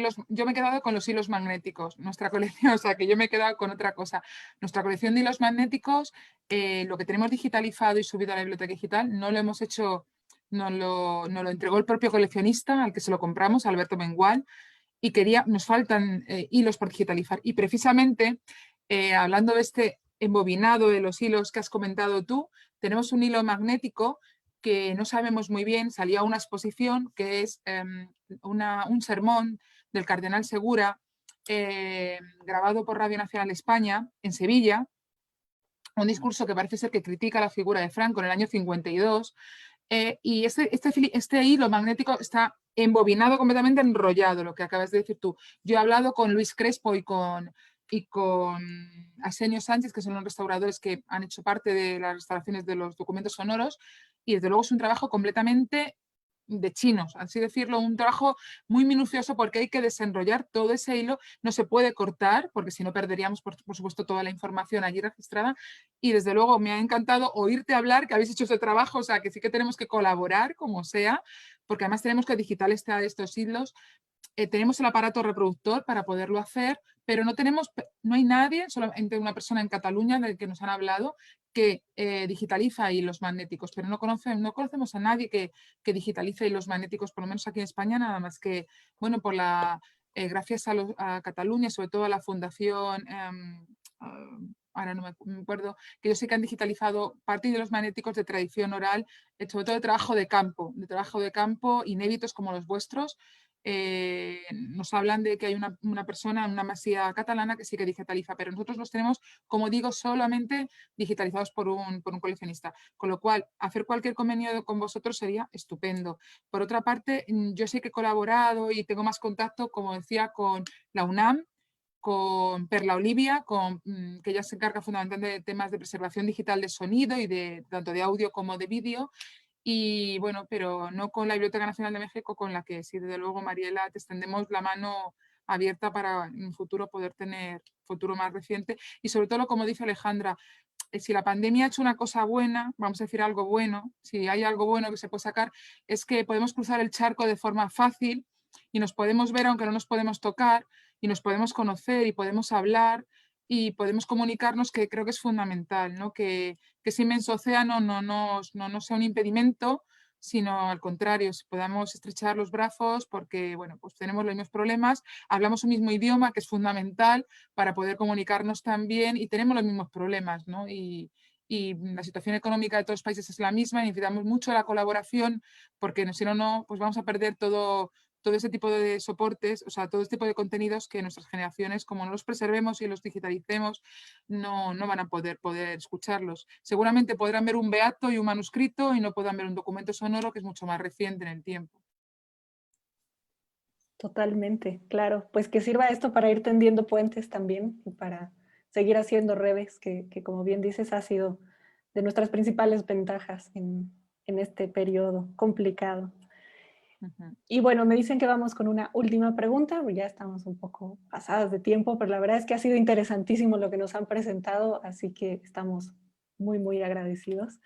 hilos magnéticos, nuestra colección, o sea que yo me he quedado con otra cosa. Nuestra colección de hilos magnéticos, lo que tenemos digitalizado y subido a la biblioteca digital, no lo hemos hecho, nos lo entregó el propio coleccionista al que se lo compramos, Alberto Mengual, y nos faltan hilos por digitalizar. Y precisamente, hablando de este embobinado de los hilos que has comentado tú, tenemos un hilo magnético que no sabemos muy bien, salió a una exposición que es un sermón del cardenal Segura, grabado por Radio Nacional de España en Sevilla, un discurso que parece ser que critica la figura de Franco en el año 52, y este hilo magnético está embobinado, completamente enrollado, lo que acabas de decir tú. Yo he hablado con Luis Crespo y con Arsenio Sánchez, que son los restauradores que han hecho parte de las restauraciones de los documentos sonoros, y desde luego es un trabajo completamente de chinos, así decirlo, un trabajo muy minucioso porque hay que desenrollar todo ese hilo, no se puede cortar porque si no perderíamos por supuesto toda la información allí registrada, y desde luego me ha encantado oírte hablar que habéis hecho ese trabajo, o sea que sí que tenemos que colaborar como sea, porque además tenemos que digitalizar estos hilos. Tenemos el aparato reproductor para poderlo hacer, pero no hay nadie, solamente una persona en Cataluña del que nos han hablado, que digitaliza hilos magnéticos, pero no conocemos a nadie que digitalice hilos magnéticos, por lo menos aquí en España, nada más que, bueno, gracias a Cataluña, sobre todo a la Fundación, ahora no me acuerdo, que yo sé que han digitalizado parte de los magnéticos de tradición oral, sobre todo de trabajo de campo, inéditos como los vuestros. Nos hablan de que hay una persona en una masía catalana que sí que digitaliza, pero nosotros los tenemos, como digo, solamente digitalizados por un coleccionista, con lo cual hacer cualquier convenio con vosotros sería estupendo. Por otra parte, yo sé que he colaborado y tengo más contacto, como decía, con la UNAM, con Perla Olivia, que ella se encarga fundamentalmente de temas de preservación digital de sonido y tanto de audio como de vídeo. Y bueno, pero no con la Biblioteca Nacional de México, con la que sí, desde luego, Mariela, te extendemos la mano abierta para en un futuro poder tener futuro más reciente. Y sobre todo, como dice Alejandra, si la pandemia ha hecho una cosa buena, vamos a decir algo bueno, si hay algo bueno que se puede sacar, es que podemos cruzar el charco de forma fácil y nos podemos ver aunque no nos podemos tocar y nos podemos conocer y podemos hablar y podemos comunicarnos, que creo que es fundamental, ¿no? Que ese inmenso océano no sea un impedimento, sino al contrario, si podamos estrechar los brazos porque, bueno, pues tenemos los mismos problemas, hablamos un mismo idioma, que es fundamental para poder comunicarnos también, y tenemos los mismos problemas, ¿no? Y la situación económica de todos los países es la misma, y necesitamos mucho la colaboración, porque si no, pues vamos a perder todo ese tipo de soportes, o sea, todo este tipo de contenidos que nuestras generaciones, como no los preservemos y los digitalicemos, no van a poder escucharlos. Seguramente podrán ver un beato y un manuscrito y no podrán ver un documento sonoro que es mucho más reciente en el tiempo. Totalmente, claro. Pues que sirva esto para ir tendiendo puentes también y para seguir haciendo redes, que como bien dices, ha sido de nuestras principales ventajas en este periodo complicado. Y bueno, me dicen que vamos con una última pregunta, ya estamos un poco pasadas de tiempo, pero la verdad es que ha sido interesantísimo lo que nos han presentado, así que estamos muy, muy agradecidos.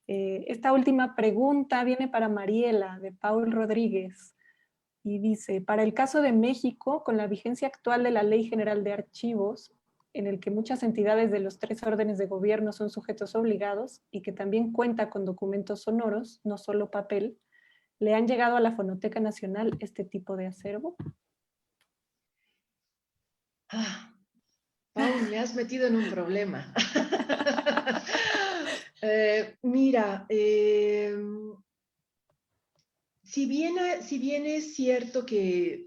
Esta última pregunta viene para Mariela, de Paul Rodríguez, y dice, para el caso de México, con la vigencia actual de la Ley General de Archivos, en el que muchas entidades de los 3 órdenes de gobierno son sujetos obligados y que también cuenta con documentos sonoros, no solo papel, ¿le han llegado a la Fonoteca Nacional este tipo de acervo? Paul, me has metido en un problema. Mira, si bien es cierto que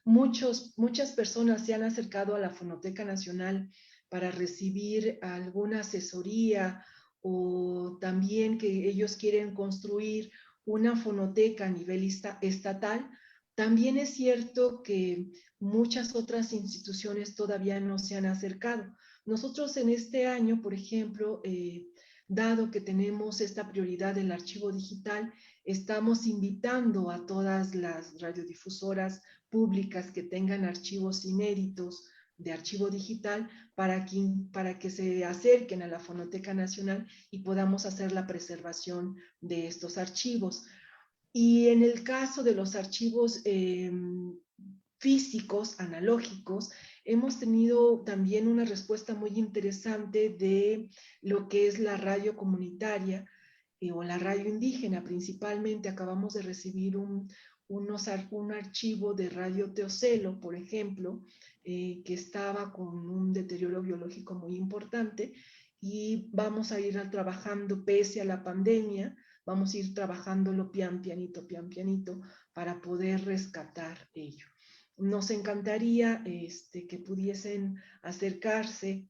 muchas personas se han acercado a la Fonoteca Nacional para recibir alguna asesoría o también que ellos quieren construir una fonoteca a nivel estatal, también es cierto que muchas otras instituciones todavía no se han acercado. Nosotros en este año, por ejemplo, dado que tenemos esta prioridad del archivo digital, estamos invitando a todas las radiodifusoras públicas que tengan archivos inéditos de archivo digital para que se acerquen a la Fonoteca Nacional y podamos hacer la preservación de estos archivos. Y en el caso de los archivos físicos, analógicos, hemos tenido también una respuesta muy interesante de lo que es la radio comunitaria o la radio indígena. Principalmente acabamos de recibir un archivo de Radio Teocelo, por ejemplo, que estaba con un deterioro biológico muy importante, y vamos a ir trabajando pese a la pandemia, vamos a ir trabajándolo pian pianito para poder rescatar ello. Nos encantaría que pudiesen acercarse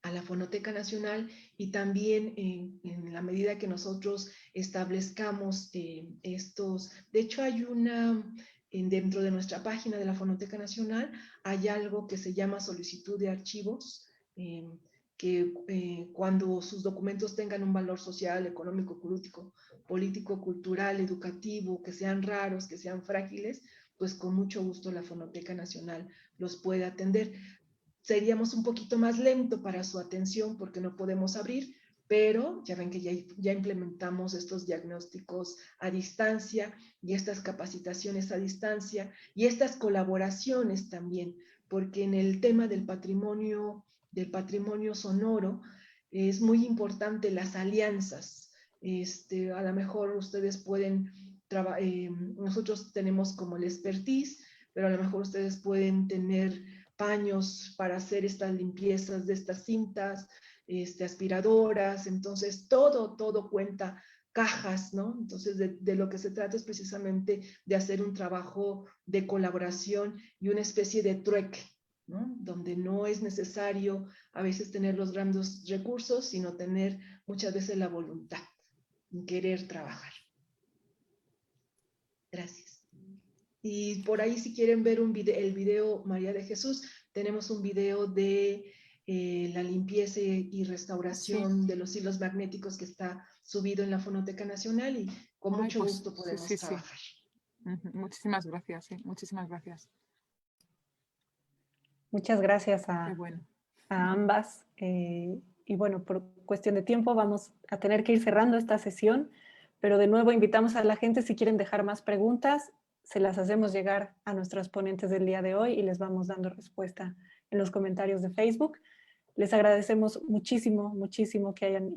a la Fonoteca Nacional y también en la medida que nosotros establezcamos estos, de hecho hay dentro de nuestra página de la Fonoteca Nacional hay algo que se llama solicitud de archivos, que cuando sus documentos tengan un valor social, económico, político, cultural, educativo, que sean raros, que sean frágiles, pues con mucho gusto la Fonoteca Nacional los puede atender. Seríamos un poquito más lento para su atención porque no podemos abrir, pero ya ven que ya implementamos estos diagnósticos a distancia y estas capacitaciones a distancia y estas colaboraciones también, porque en el tema del patrimonio sonoro es muy importante las alianzas. A lo mejor ustedes pueden, nosotros tenemos como el expertise, pero a lo mejor ustedes pueden tener paños para hacer estas limpiezas de estas cintas, aspiradoras, entonces todo cuenta, cajas, ¿no? Entonces de lo que se trata es precisamente de hacer un trabajo de colaboración y una especie de trueque, ¿no? Donde no es necesario a veces tener los grandes recursos, sino tener muchas veces la voluntad, querer trabajar. Gracias. Y por ahí si quieren ver el video María de Jesús, tenemos un video de la limpieza y restauración de los hilos magnéticos que está subido en la Fonoteca Nacional y con mucho gusto podemos trabajar. Muchísimas gracias, muchísimas gracias. Muchas gracias a ambas. Y bueno, por cuestión de tiempo vamos a tener que ir cerrando esta sesión, pero de nuevo invitamos a la gente, si quieren dejar más preguntas, se las hacemos llegar a nuestros ponentes del día de hoy y les vamos dando respuesta en los comentarios de Facebook. Les agradecemos muchísimo, muchísimo que hayan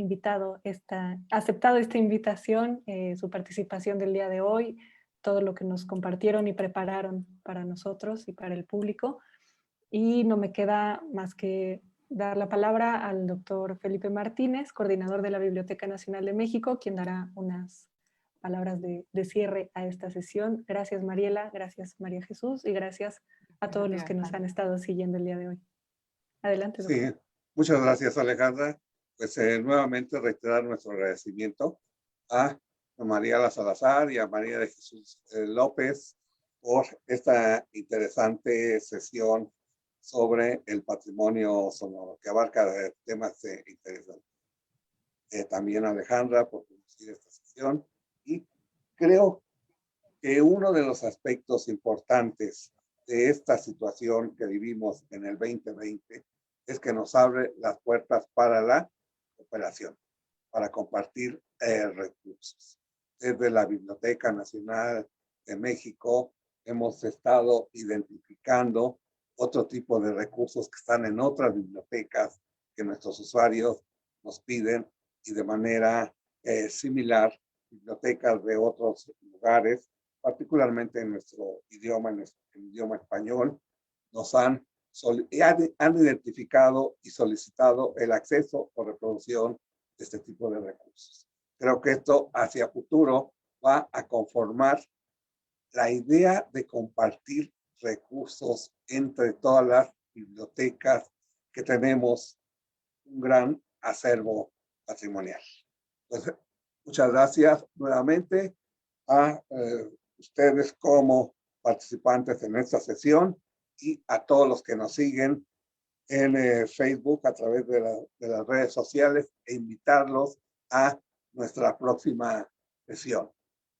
aceptado esta invitación, su participación del día de hoy, todo lo que nos compartieron y prepararon para nosotros y para el público. Y no me queda más que dar la palabra al doctor Felipe Martínez, coordinador de la Biblioteca Nacional de México, quien dará unas palabras de cierre a esta sesión. Gracias, Mariela, gracias, María Jesús, y gracias a todos los que nos han estado siguiendo el día de hoy. Adelante, doctor. Sí, muchas gracias, Alejandra. Pues nuevamente reiterar nuestro agradecimiento a Mariela Salazar y a María de Jesús López por esta interesante sesión sobre el patrimonio sonoro, que abarca temas interesantes. También a Alejandra por conducir esta sesión. Y creo que uno de los aspectos importantes de esta situación que vivimos en el 2020 es que nos abre las puertas para la cooperación, para compartir recursos. Desde la Biblioteca Nacional de México hemos estado identificando otro tipo de recursos que están en otras bibliotecas que nuestros usuarios nos piden y de manera similar, bibliotecas de otros lugares, particularmente en nuestro idioma, en el idioma español, nos han identificado y solicitado el acceso o reproducción de este tipo de recursos. Creo que esto hacia futuro va a conformar la idea de compartir recursos entre todas las bibliotecas que tenemos un gran acervo patrimonial. Pues, muchas gracias nuevamente a ustedes como participantes en esta sesión y a todos los que nos siguen en Facebook a través de las redes sociales e invitarlos a nuestra próxima sesión.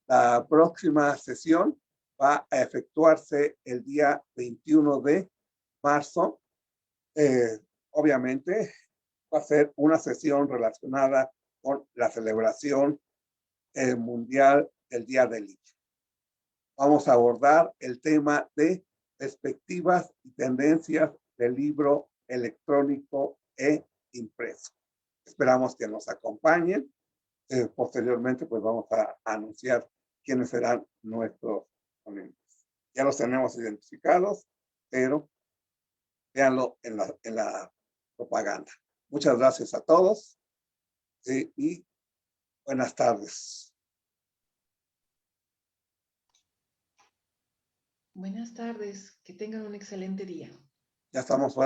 La próxima sesión va a efectuarse el día 21 de marzo. Obviamente va a ser una sesión relacionada con la celebración mundial del Día del Libro. Vamos a abordar el tema de perspectivas y tendencias del libro electrónico e impreso. Esperamos que nos acompañen. Posteriormente, pues vamos a anunciar quiénes serán nuestros ponentes. Ya los tenemos identificados, pero véanlo en la propaganda. Muchas gracias a todos y buenas tardes. Buenas tardes, que tengan un excelente día. Ya estamos fuera.